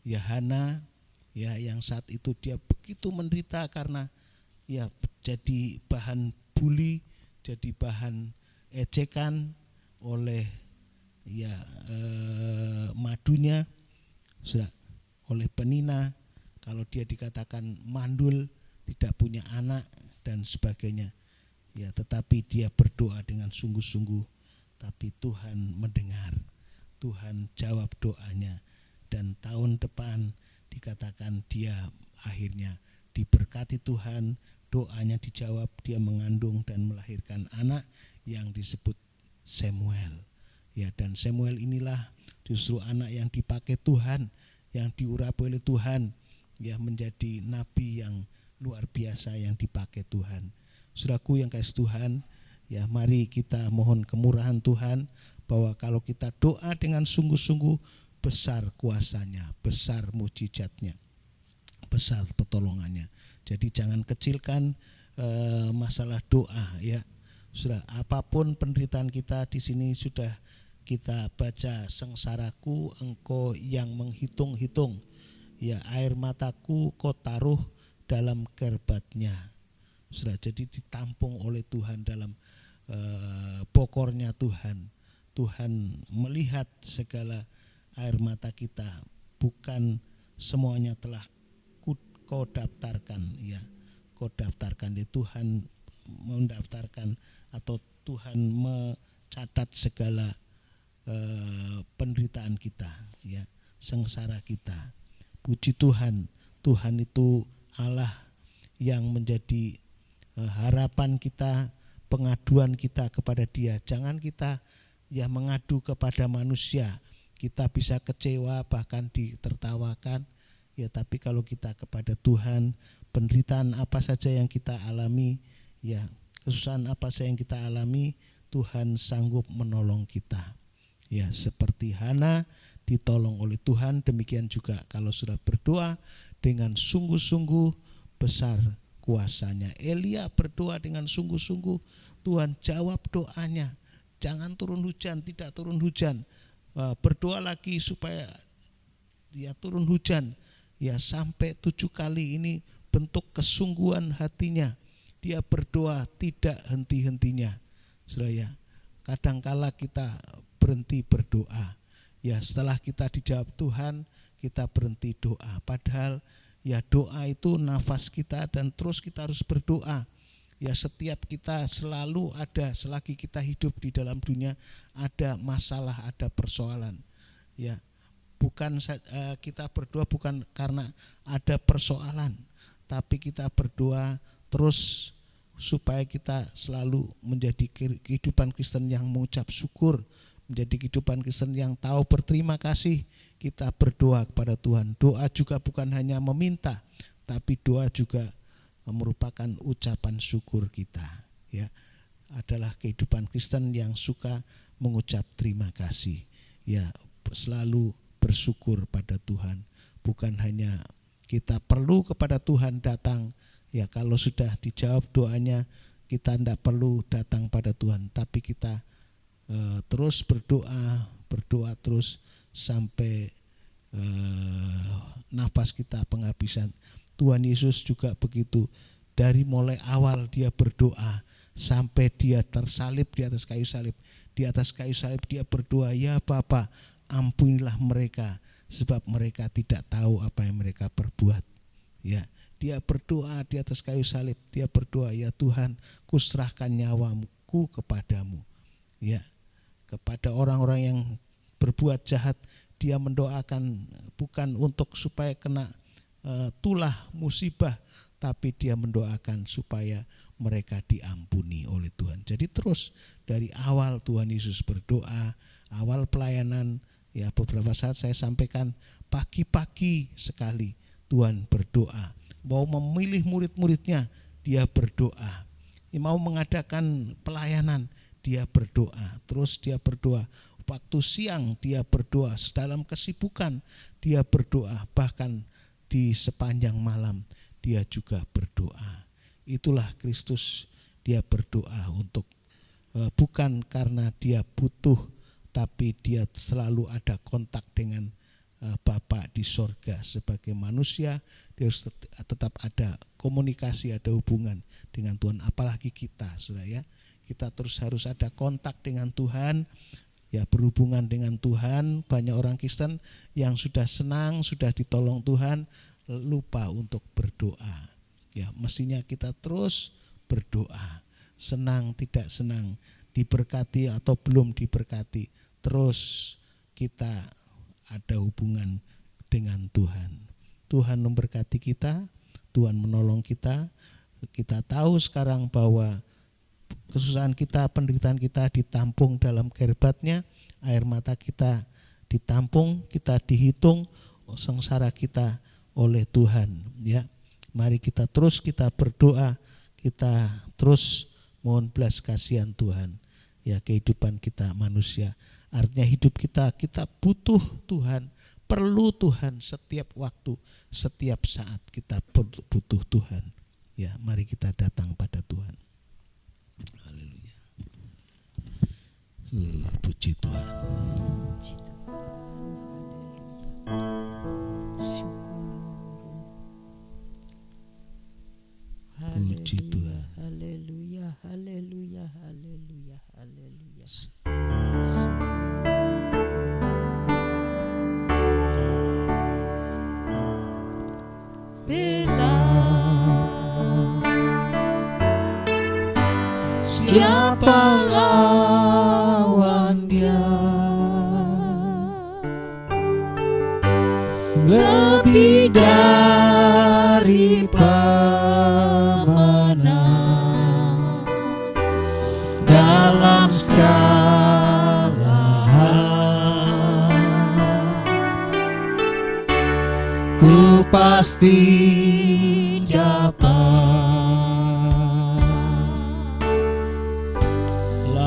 ya Hana, ya, yang saat itu dia begitu menderita karena ya jadi bahan bully, jadi bahan ejekan oleh ya madunya, sudah oleh penina, kalau dia dikatakan mandul, tidak punya anak dan sebagainya, ya, tetapi dia berdoa dengan sungguh-sungguh, tapi Tuhan mendengar, Tuhan jawab doanya, dan tahun depan dikatakan dia akhirnya diberkati Tuhan, doanya dijawab, dia mengandung dan melahirkan anak yang disebut Samuel, ya. Dan Samuel inilah justru anak yang dipakai Tuhan, yang diurapi oleh Tuhan, ya, menjadi nabi yang luar biasa yang dipakai Tuhan. Saudaraku yang kasih Tuhan, ya, mari kita mohon kemurahan Tuhan, bahwa kalau kita doa dengan sungguh-sungguh, besar kuasanya, besar mujizatnya, besar pertolongannya. Jadi jangan kecilkan masalah doa, ya. Sudah, apapun penderitaan kita di sini sudah kita baca, sengsaraku engkau yang menghitung-hitung, ya, air mataku kau taruh dalam kerbatnya. Sudah, jadi ditampung oleh Tuhan dalam bokornya Tuhan. Tuhan melihat segala air mata kita, bukan semuanya telah kau daftarkan, ya. Kau daftarkan, ya, Tuhan mendaftarkan atau Tuhan mencatat segala penderitaan kita, ya, sengsara kita. Puji Tuhan, Tuhan itu Allah yang menjadi harapan kita, pengaduan kita kepada Dia. Jangan kita ya mengadu kepada manusia, kita bisa kecewa bahkan ditertawakan, ya, tapi kalau kita kepada Tuhan, penderitaan apa saja yang kita alami, ya, kesusahan apa saja yang kita alami, Tuhan sanggup menolong kita, ya. Seperti Hana ditolong oleh Tuhan, demikian juga kalau sudah berdoa dengan sungguh-sungguh, besar kuasanya. Elia berdoa dengan sungguh-sungguh, Tuhan jawab doanya. Jangan turun hujan, tidak turun hujan. Berdoa lagi supaya dia turun hujan, ya, sampai 7 kali. Ini bentuk kesungguhan hatinya. Dia berdoa tidak henti-hentinya. Saudara, ya, kadangkala kita berhenti berdoa, ya, setelah kita dijawab Tuhan, kita berhenti doa. Padahal ya doa itu nafas kita dan terus kita harus berdoa. Ya, setiap kita selalu ada, selagi kita hidup di dalam dunia, ada masalah, ada persoalan. Ya, bukan kita berdoa bukan karena ada persoalan, tapi kita berdoa terus supaya kita selalu menjadi kehidupan Kristen yang mengucap syukur, menjadi kehidupan Kristen yang tahu berterima kasih. Kita berdoa kepada Tuhan. Doa juga bukan hanya meminta, tapi doa juga merupakan ucapan syukur kita, ya. Adalah kehidupan Kristen yang suka mengucap terima kasih, ya, selalu bersyukur pada Tuhan. Bukan hanya kita perlu kepada Tuhan datang, ya, kalau sudah dijawab doanya kita tidak perlu datang pada Tuhan, tapi kita terus berdoa terus sampai nafas kita penghabisan. Tuhan Yesus juga begitu, dari mulai awal dia berdoa sampai dia tersalib di atas kayu salib. Di atas kayu salib dia berdoa, ya Bapa, ampunilah mereka sebab mereka tidak tahu apa yang mereka perbuat. Ya, dia berdoa di atas kayu salib, dia berdoa, ya Tuhan, kuserahkan nyawaku kepadamu. Ya, kepada orang-orang yang berbuat jahat, dia mendoakan bukan untuk supaya kena tulah musibah, tapi dia mendoakan supaya mereka diampuni oleh Tuhan. Jadi terus dari awal Tuhan Yesus berdoa, awal pelayanan, ya, beberapa saat saya sampaikan pagi-pagi sekali Tuhan berdoa. Mau memilih murid-muridnya, dia berdoa. Mau mengadakan pelayanan, dia berdoa. Terus dia berdoa. Waktu siang dia berdoa, dalam kesibukan dia berdoa, bahkan di sepanjang malam dia juga berdoa. Itulah Kristus, dia berdoa untuk bukan karena dia butuh, tapi dia selalu ada kontak dengan Bapa di sorga. Sebagai manusia dia harus tetap ada komunikasi, ada hubungan dengan Tuhan. Apalagi kita, saudara ya, kita terus harus ada kontak dengan Tuhan, ya, berhubungan dengan Tuhan. Banyak orang Kristen yang sudah senang, sudah ditolong Tuhan, lupa untuk berdoa. Ya, mestinya kita terus berdoa. Senang tidak senang, diberkati atau belum diberkati, terus kita ada hubungan dengan Tuhan. Tuhan memberkati kita, Tuhan menolong kita. Kita tahu sekarang bahwa kesusahan kita, penderitaan kita ditampung dalam kerabatnya, air mata kita ditampung, kita dihitung sengsara kita oleh Tuhan. Ya, mari kita berdoa, kita terus mohon belas kasihan Tuhan. Ya, kehidupan kita manusia, artinya hidup kita butuh Tuhan, perlu Tuhan setiap waktu, setiap saat kita butuh Tuhan. Ya, mari kita datang pada Tuhan. Haleluya. Puji Tuhan. Puji Tuhan. Haleluya, haleluya, haleluya, haleluya. Bela, Siapa lawan dia? Lebih dari pemenang dalam segala hal. Ku pasti dapat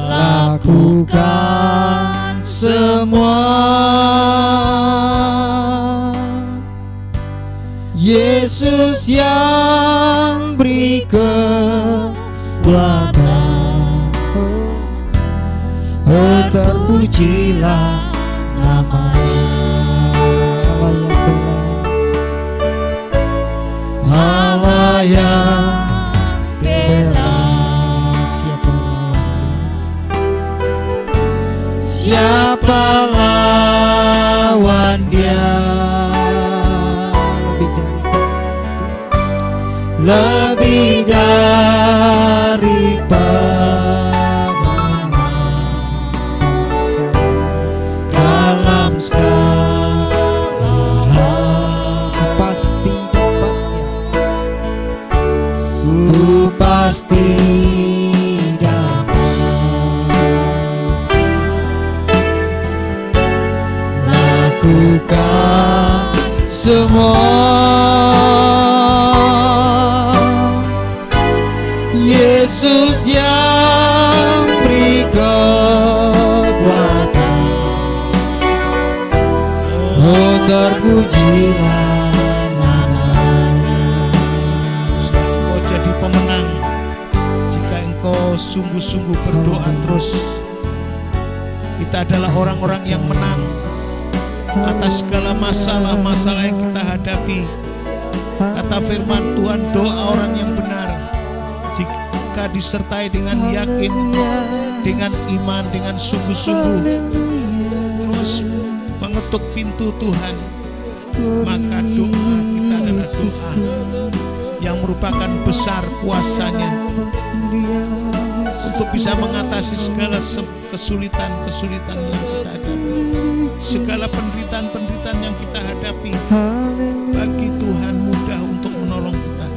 lakukan semua. Yesus yang beri kekuatan, terpujilah nama Allah yang bela. Siapa lawan dia? Lebih dari pemenang dalam segala hal. Pasti dapat ya, ku pasti dapat lakukan semua. Yesus yang beri kekuatan, terpujilah namanya. Engkau jadi pemenang jika engkau sungguh-sungguh berdoa terus. Kita adalah orang-orang yang menang atas segala masalah-masalah yang kita hadapi. Kata firman Tuhan, doa orang yang benar jika disertai dengan yakin, dengan iman, dengan sungguh-sungguh terus mengetuk pintu Tuhan, maka doa kita adalah doa yang merupakan besar kuasanya untuk bisa mengatasi segala kesulitan-kesulitan yang kita hadapi, segala penderitaan-penderitaan yang kita hadapi. Bagi Tuhan mudah untuk menolong kita,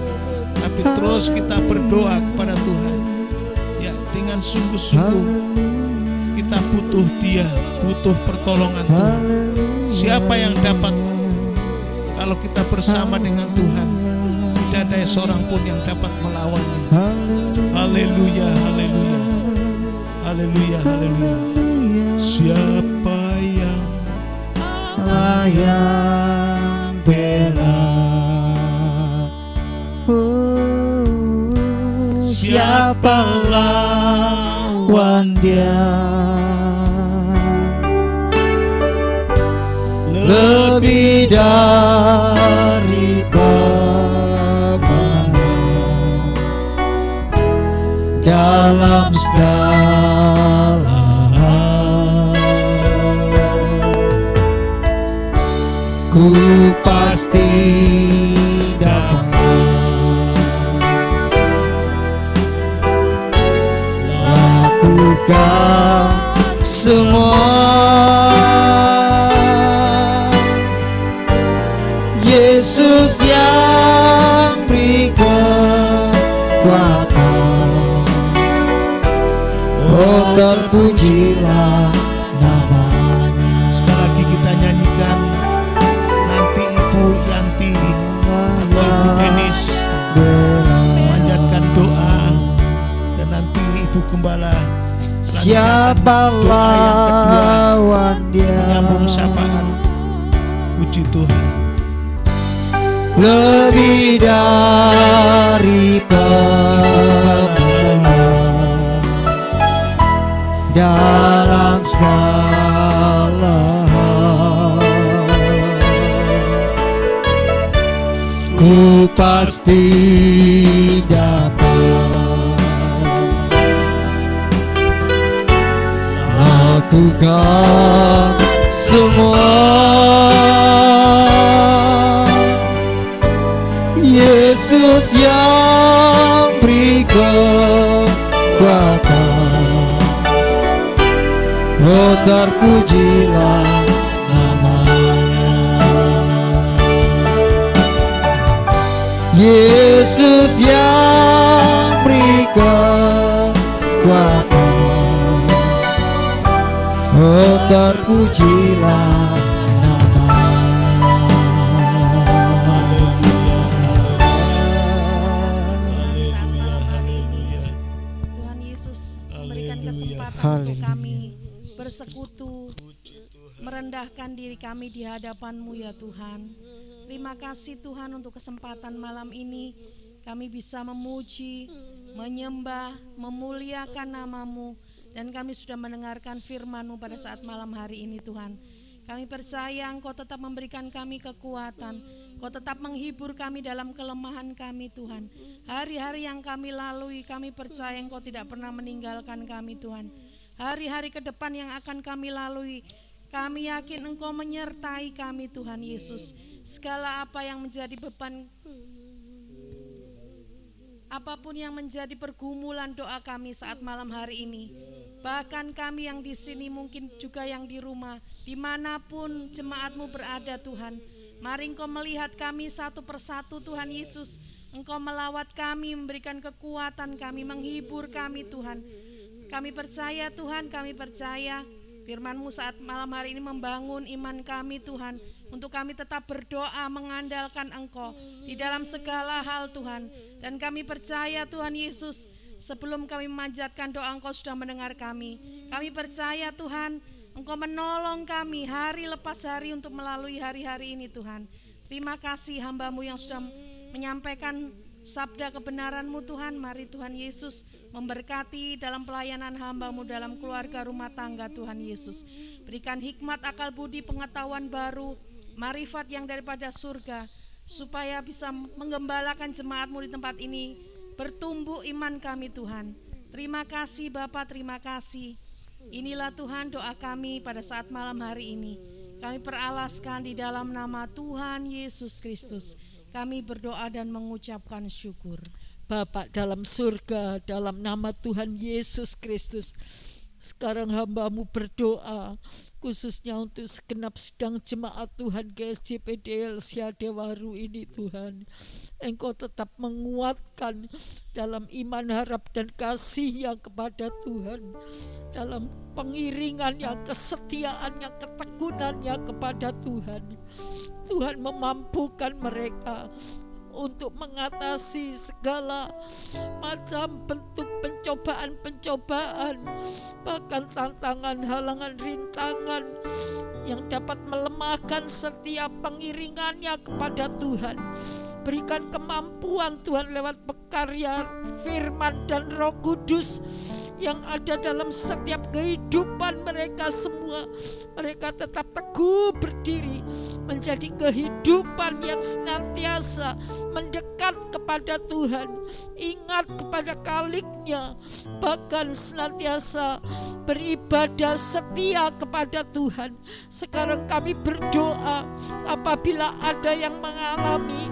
tapi terus kita berdoa kepada Tuhan, ya, dengan sungguh-sungguh. Kita butuh Dia, butuh pertolongan Tuhan. Siapa yang dapat Kalau kita bersama dengan Tuhan, tidak ada seorang pun yang dapat melawannya. Haleluya, haleluya, haleluya, haleluya. Siapa yang layak bela? Siapa lawan Dia? Lebih dari pemenang dalam segala hal, ku pasti dapat lakukan semua. Yesus yang beri kekuatan, oh terpujilah namanya. Sekali lagi kita nyanyikan, nanti Ibu Yanti atau Ibu Denis memanjatkan doa, dan nanti Ibu Gembala siapa lawan Dia? menyambung syafaat. Puji Tuhan. Lebih dari pemenang dalam segala hal, ku pasti dapat lakukan semua. Yesus yang beri kekuatan, oh terpujilah namanya. Yesus yang beri kekuatan, oh terpujilah. Untuk kami bersekutu, merendahkan diri kami di hadapan-Mu ya Tuhan. Terima kasih Tuhan untuk kesempatan malam ini kami bisa memuji, menyembah, memuliakan nama-Mu, dan kami sudah mendengarkan firman-Mu pada saat malam hari ini Tuhan. Kami percaya Engkau tetap memberikan kami kekuatan, Engkau tetap menghibur kami dalam kelemahan kami Tuhan. Hari-hari yang kami lalui, kami percaya Engkau tidak pernah meninggalkan kami Tuhan. Hari-hari ke depan yang akan kami lalui, kami yakin Engkau menyertai kami Tuhan Yesus. Segala apa yang menjadi beban, apapun yang menjadi pergumulan doa kami saat malam hari ini, bahkan kami yang di sini, mungkin juga yang di rumah, dimanapun jemaat-Mu berada Tuhan, mari Engkau melihat kami satu persatu Tuhan Yesus. Engkau melawat kami, memberikan kekuatan kami, menghibur kami Tuhan. Kami percaya Tuhan, kami percaya firman-Mu saat malam hari ini membangun iman kami Tuhan, untuk kami tetap berdoa mengandalkan Engkau di dalam segala hal Tuhan. Dan kami percaya Tuhan Yesus, sebelum kami memanjatkan doa, Engkau sudah mendengar kami. Kami percaya Tuhan, Engkau menolong kami hari lepas hari untuk melalui hari-hari ini Tuhan. Terima kasih hamba-Mu yang sudah menyampaikan sabda kebenaran-Mu Tuhan. Mari Tuhan Yesus memberkati dalam pelayanan hamba-Mu dalam keluarga rumah tangga Tuhan Yesus. Berikan hikmat, akal budi, pengetahuan baru, marifat yang daripada surga, supaya bisa menggembalakan jemaat-Mu di tempat ini. Bertumbuh iman kami Tuhan. Terima kasih Bapa, terima kasih. Inilah Tuhan doa kami pada saat malam hari ini. Kami peralaskan di dalam nama Tuhan Yesus Kristus. Kami berdoa dan mengucapkan syukur. Bapak dalam surga, dalam nama Tuhan Yesus Kristus, sekarang hamba-Mu berdoa khususnya untuk segenap sedang jemaat Tuhan GSJ PDL Siadewaru ini Tuhan. Engkau tetap menguatkan dalam iman, harap dan kasih-Nya kepada Tuhan, dalam pengiringannya, kesetiaannya, ketekunannya kepada Tuhan. Tuhan memampukan mereka untuk mengatasi segala macam bentuk pencobaan-pencobaan, bahkan tantangan, halangan, rintangan yang dapat melemahkan setiap pengiringannya kepada Tuhan. Berikan kemampuan Tuhan lewat pekarya firman dan Roh Kudus yang ada dalam setiap kehidupan mereka semua. Mereka tetap teguh berdiri menjadi kehidupan yang senantiasa mendekat kepada Tuhan, ingat kepada Kalik-Nya, bahkan senantiasa beribadah setia kepada Tuhan. Sekarang kami berdoa apabila ada yang mengalami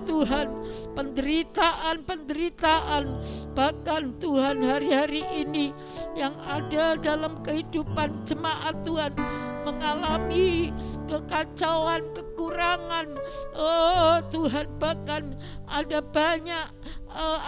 Tuhan, penderitaan, bahkan Tuhan hari-hari ini yang ada dalam kehidupan jemaat Tuhan mengalami kekacauan, kekurangan, Tuhan, bahkan ada banyak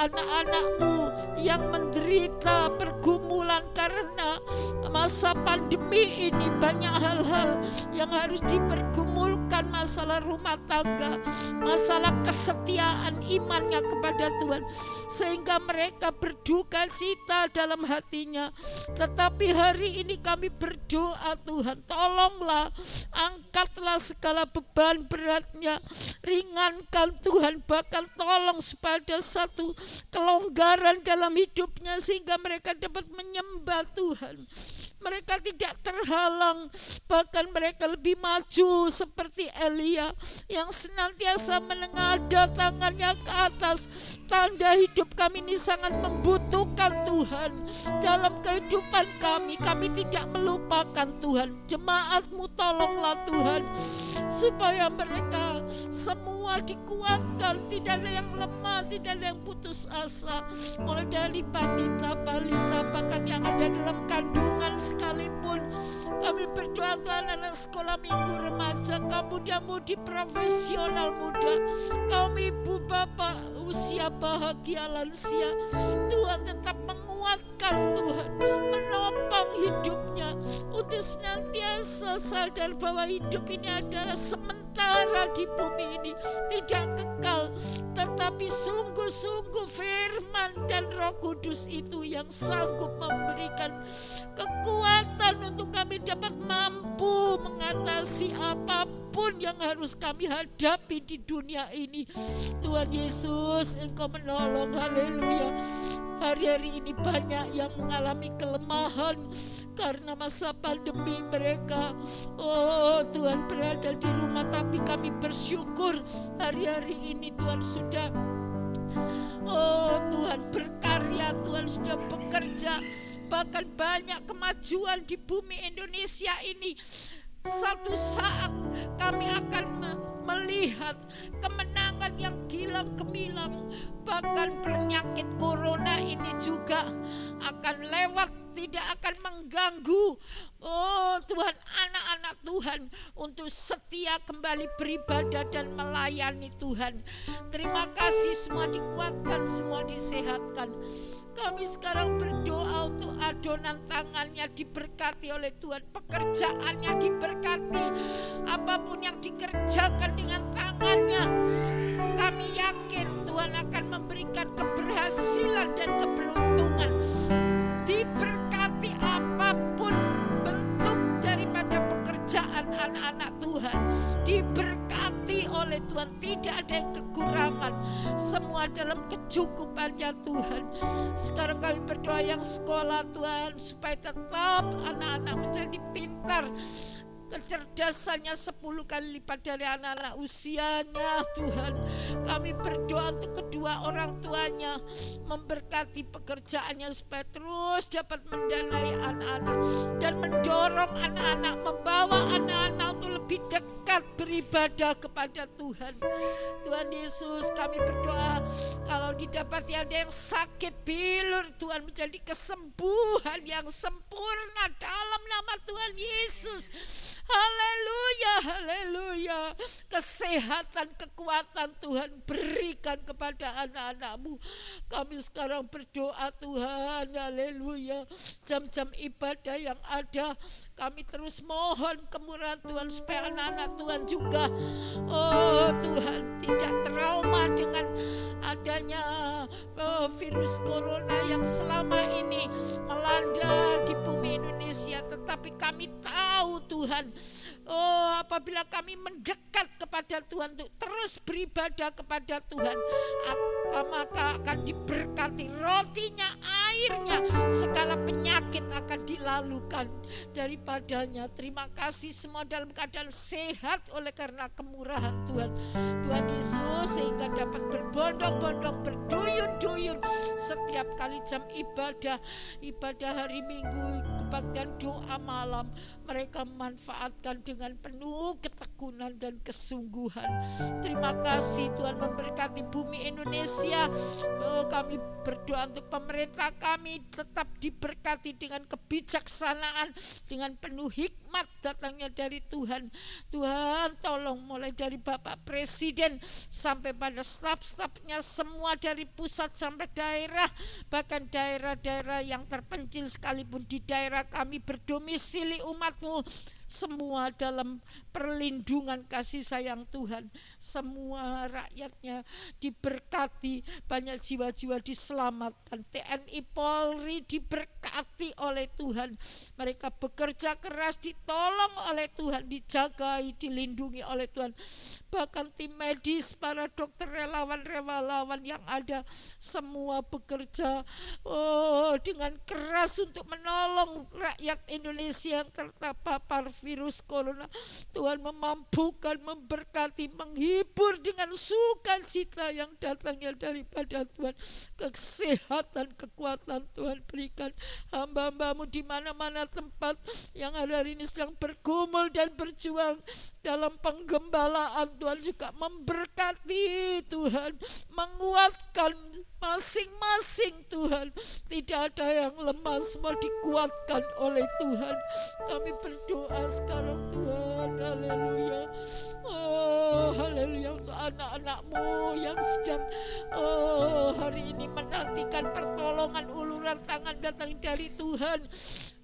anak-anak-Mu yang menderita pergumulan karena masa pandemi ini. Banyak hal-hal yang harus dipergumulkan, masalah rumah tangga, masalah kesetiaan imannya kepada Tuhan, sehingga mereka berduka cita dalam hatinya. Tetapi hari ini kami berdoa, Tuhan, tolonglah, angkatlah segala beban beratnya, ringankan Tuhan, bahkan tolong supaya ada satu kelonggaran dalam hidupnya sehingga mereka dapat menyembah Tuhan. Mereka tidak terhalang, bahkan mereka lebih maju seperti Elia yang senantiasa menengadah tangannya ke atas. Tanda hidup kami ini sangat membutuhkan Tuhan dalam kehidupan kami. Kami tidak melupakan Tuhan. Jemaat-Mu tolonglah Tuhan, supaya mereka semua dikuatkan, tidak ada yang lemah, tidak ada yang putus asa, mulai dari batita, balita, bahkan yang ada dalam kandungan sekalipun. Kami berdoa Tuhan, anak sekolah minggu, remaja, kaum muda-mudi, profesional muda, kaum ibu bapak usia bahagia lansia, Tuhan tetap menguatkan Tuhan, menopang hidupnya untuk senantiasa sadar bahwa hidup ini adalah sementara di bumi ini, tidak kekal, tetapi sungguh-sungguh firman dan Roh Kudus itu yang sanggup memberikan kekuatan untuk kami dapat mampu mengatasi apapun yang harus kami hadapi di dunia ini. Tuhan Yesus, Engkau menolong, haleluya. Hari-hari ini banyak yang mengalami kelemahan karena masa pandemi mereka. Oh Tuhan, berada di rumah, tapi kami bersyukur hari-hari ini Tuhan sudah, oh Tuhan, berkarya, Tuhan sudah bekerja. Bahkan banyak kemajuan di bumi Indonesia ini. Satu saat kami akan melihat kemenangan yang gilang gemilang. Bahkan penyakit corona ini juga akan lewat, tidak akan mengganggu, oh Tuhan, anak-anak Tuhan untuk setia kembali beribadah dan melayani Tuhan. Terima kasih, semua dikuatkan, semua disehatkan. Kami sekarang berdoa untuk adonan tangannya diberkati oleh Tuhan, pekerjaannya diberkati, apapun yang dikerjakan dengan tangannya, kami yakin Tuhan akan memberikan keberhasilan dan keberuntungan. Diberkati apapun bentuk daripada pekerjaan anak-anak Tuhan, diberkati oleh Tuhan, tidak ada yang kekurangan, semua dalam kecukupannya Tuhan. Sekarang kami berdoa yang sekolah Tuhan, supaya tetap anak-anak menjadi pintar, kecerdasannya 10 kali lipat dari anak-anak usianya Tuhan. Kami berdoa untuk kedua orang tuanya, memberkati pekerjaannya supaya terus dapat mendanai anak-anak dan mendorong anak-anak, membawa anak-anak untuk lebih dekat beribadah kepada Tuhan. Tuhan Yesus, kami berdoa kalau didapati ada yang sakit, bilur Tuhan, menjadi kesembuhan yang sempurna dalam nama Tuhan Yesus. Haleluya, haleluya. Kesehatan, kekuatan Tuhan berikan kepada anak-anak-Mu. Kami sekarang berdoa Tuhan, haleluya. Jam-jam ibadah yang ada, kami terus mohon kemurahan Tuhan supaya anak-anak Tuhan juga, oh Tuhan, tidak trauma dengan adanya virus corona yang selama ini melanda di bumi Indonesia. Tetapi kami tahu Tuhan, oh apabila kami mendekat kepada Tuhan untuk terus beribadah kepada Tuhan, maka akan diberkati rotinya, airnya, segala penyakit akan dilalukan daripadanya. Terima kasih semua dalam keadaan sehat oleh karena kemurahan Tuhan. Tuhan Yesus, sehingga dapat berbondong-bondong, berduyun-duyun setiap kali jam ibadah hari Minggu, kebaktian doa malam, mereka memanfaatkan dengan penuh ketekunan dan kesungguhan. Terima kasih Tuhan, memberkati bumi Indonesia. Kami berdoa untuk pemerintah kami tetap diberkati dengan kebijaksanaan, dengan penuh hikmat datangnya dari Tuhan. Tuhan tolong mulai dari Bapak Presiden sampai pada staf-stafnya semua, dari pusat sampai daerah, bahkan daerah-daerah yang terpencil sekalipun di daerah kami berdomisili umat-Mu, semua dalam perlindungan kasih sayang Tuhan. Semua rakyatnya diberkati, banyak jiwa-jiwa diselamatkan. TNI Polri diberkati oleh Tuhan. Mereka bekerja keras, ditolong oleh Tuhan, dijagai, dilindungi oleh Tuhan. Bahkan tim medis, para dokter, relawan-relawan yang ada, semua bekerja dengan keras untuk menolong rakyat Indonesia yang terpapar virus corona. Tuhan memampukan, memberkati, menghibur dengan sukacita yang datangnya daripada Tuhan. Kesehatan, kekuatan Tuhan berikan. Hamba-Hamba-Mu di mana-mana tempat yang hari ini sedang bergumul dan berjuang dalam penggembalaan, Tuhan juga memberkati Tuhan, menguatkan masing-masing Tuhan. Tidak ada yang lemah, semua dikuatkan oleh Tuhan. Kami berdoa sekarang Tuhan, haleluya. Oh haleluya, untuk anak-anak-Mu yang sedang hari ini menantikan pertolongan, uluran tangan datang dari Tuhan.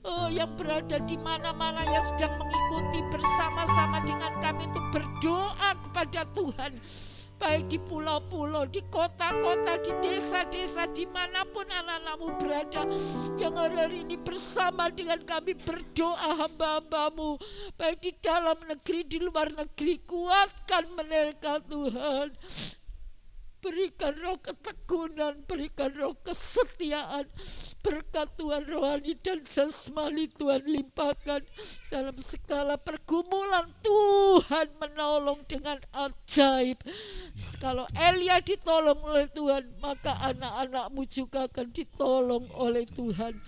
Yang berada di mana-mana, yang sedang mengikuti bersama-sama dengan kami untuk berdoa kepada Tuhan, baik di pulau-pulau, di kota-kota, di desa-desa, dimanapun anak-anak-Mu berada, yang hari ini bersama dengan kami berdoa, hamba-hamba-Mu, baik di dalam negeri, di luar negeri. Kuatkan mereka Tuhan. Berikan roh ketekunan, berikan roh kesetiaan, berkat Tuhan rohani dan jasmani Tuhan limpahkan dalam segala pergumulan. Tuhan menolong dengan ajaib. Kalau Elia ditolong oleh Tuhan, maka anak-anak-Mu juga akan ditolong oleh Tuhan.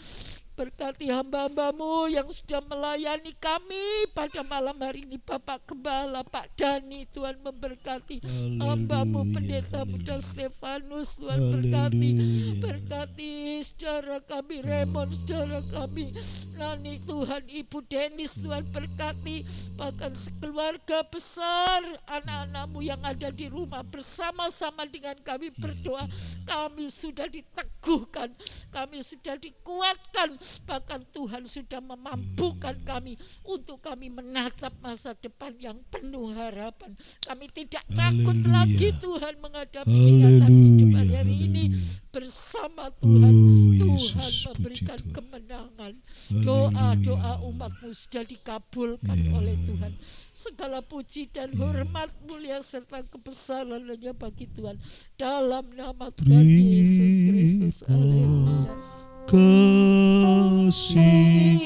Berkati hamba-hamba-Mu yang sudah melayani kami pada malam hari ini. Bapak Gembala, Pak Dani, Tuhan memberkati. Hamba-Mu Pendeta Muda Stefanus, Tuhan berkati. Berkati saudara kami Raymond, saudara kami Nani, Tuhan Ibu Denis, Tuhan berkati. Bahkan sekeluarga besar anak-anak-Mu yang ada di rumah, bersama-sama dengan kami berdoa. Kami sudah diteguhkan, kami sudah dikuatkan. Bahkan Tuhan sudah memampukan kami untuk kami menatap masa depan yang penuh harapan. Kami tidak takut lagi Tuhan menghadapi kenyataan hidup hari ini. Bersama Tuhan, Tuhan memberikan kemenangan. Doa-doa umat-Mu sudah dikabulkan oleh Tuhan. Segala puji dan hormat, mulia serta kebesaran hanya bagi Tuhan. Dalam nama Tuhan Yesus Kristus. Haleluya. Kasih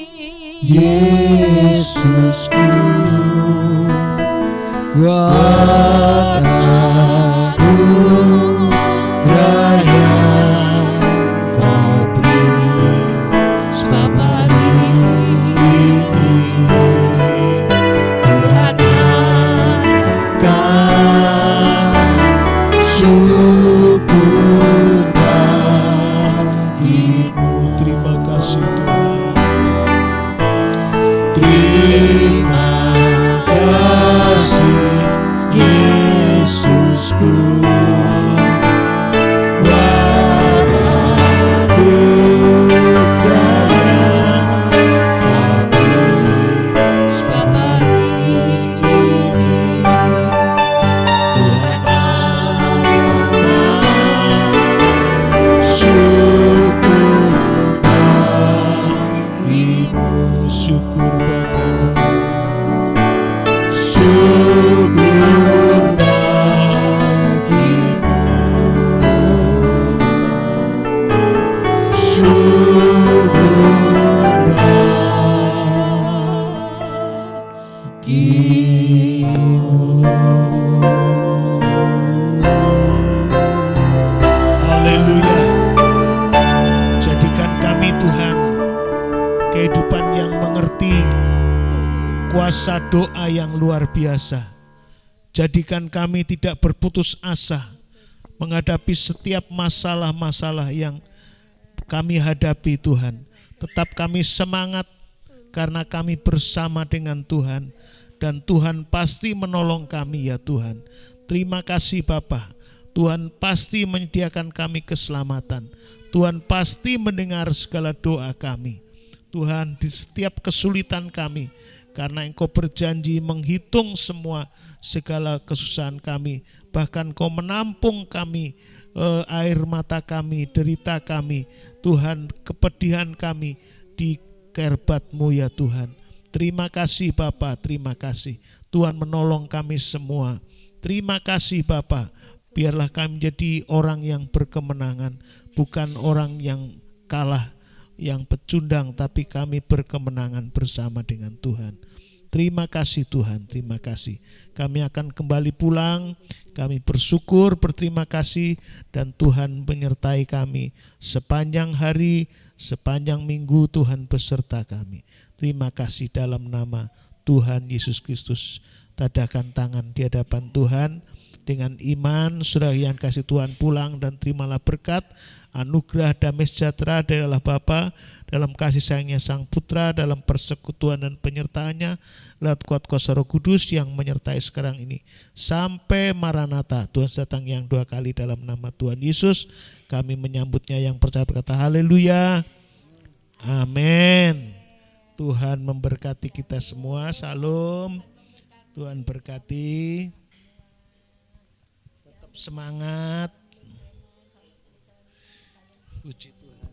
Yesusku, buat anugerah yang Kau beri setiap hari ini. Tuhan akan syukur bagimu. terima kasih Tuhan. Terima kuasa doa yang luar biasa. Jadikan kami tidak berputus asa menghadapi setiap masalah-masalah yang kami hadapi Tuhan. Tetap kami semangat karena kami bersama dengan Tuhan. Dan Tuhan pasti menolong kami ya Tuhan. Terima kasih Bapa. Tuhan pasti menyediakan kami keselamatan. Tuhan pasti mendengar segala doa kami. Tuhan, di setiap kesulitan kami, karena Engkau berjanji menghitung semua segala kesusahan kami. Bahkan Kau menampung kami, air mata kami, derita kami. Tuhan, kepedihan kami di kerbat-Mu ya Tuhan. Terima kasih Bapa, terima kasih. Tuhan menolong kami semua. Terima kasih Bapa. Biarlah kami menjadi orang yang berkemenangan, bukan orang yang kalah, yang pecundang, tapi kami berkemenangan bersama dengan Tuhan. Terima kasih Tuhan, terima kasih. Kami akan kembali pulang, kami bersyukur, berterima kasih, dan Tuhan menyertai kami sepanjang hari, sepanjang minggu. Tuhan beserta kami. Terima kasih dalam nama Tuhan Yesus Kristus. Tadakan tangan di hadapan Tuhan. Dengan iman, saudara yang kasih Tuhan pulang dan terimalah berkat, anugerah damai sejahtera dari Allah Bapa, dalam kasih sayangnya Sang Putra, dalam persekutuan dan penyertaannya, lewat kuat kuasa Roh Kudus yang menyertai sekarang ini. Sampai Maranatha, Tuhan datang yang 2 kali dalam nama Tuhan Yesus. Kami menyambutnya yang percaya berkata haleluya. Amin. Tuhan memberkati kita semua. Salam. Tuhan berkati. Tetap semangat. Puji Tuhan.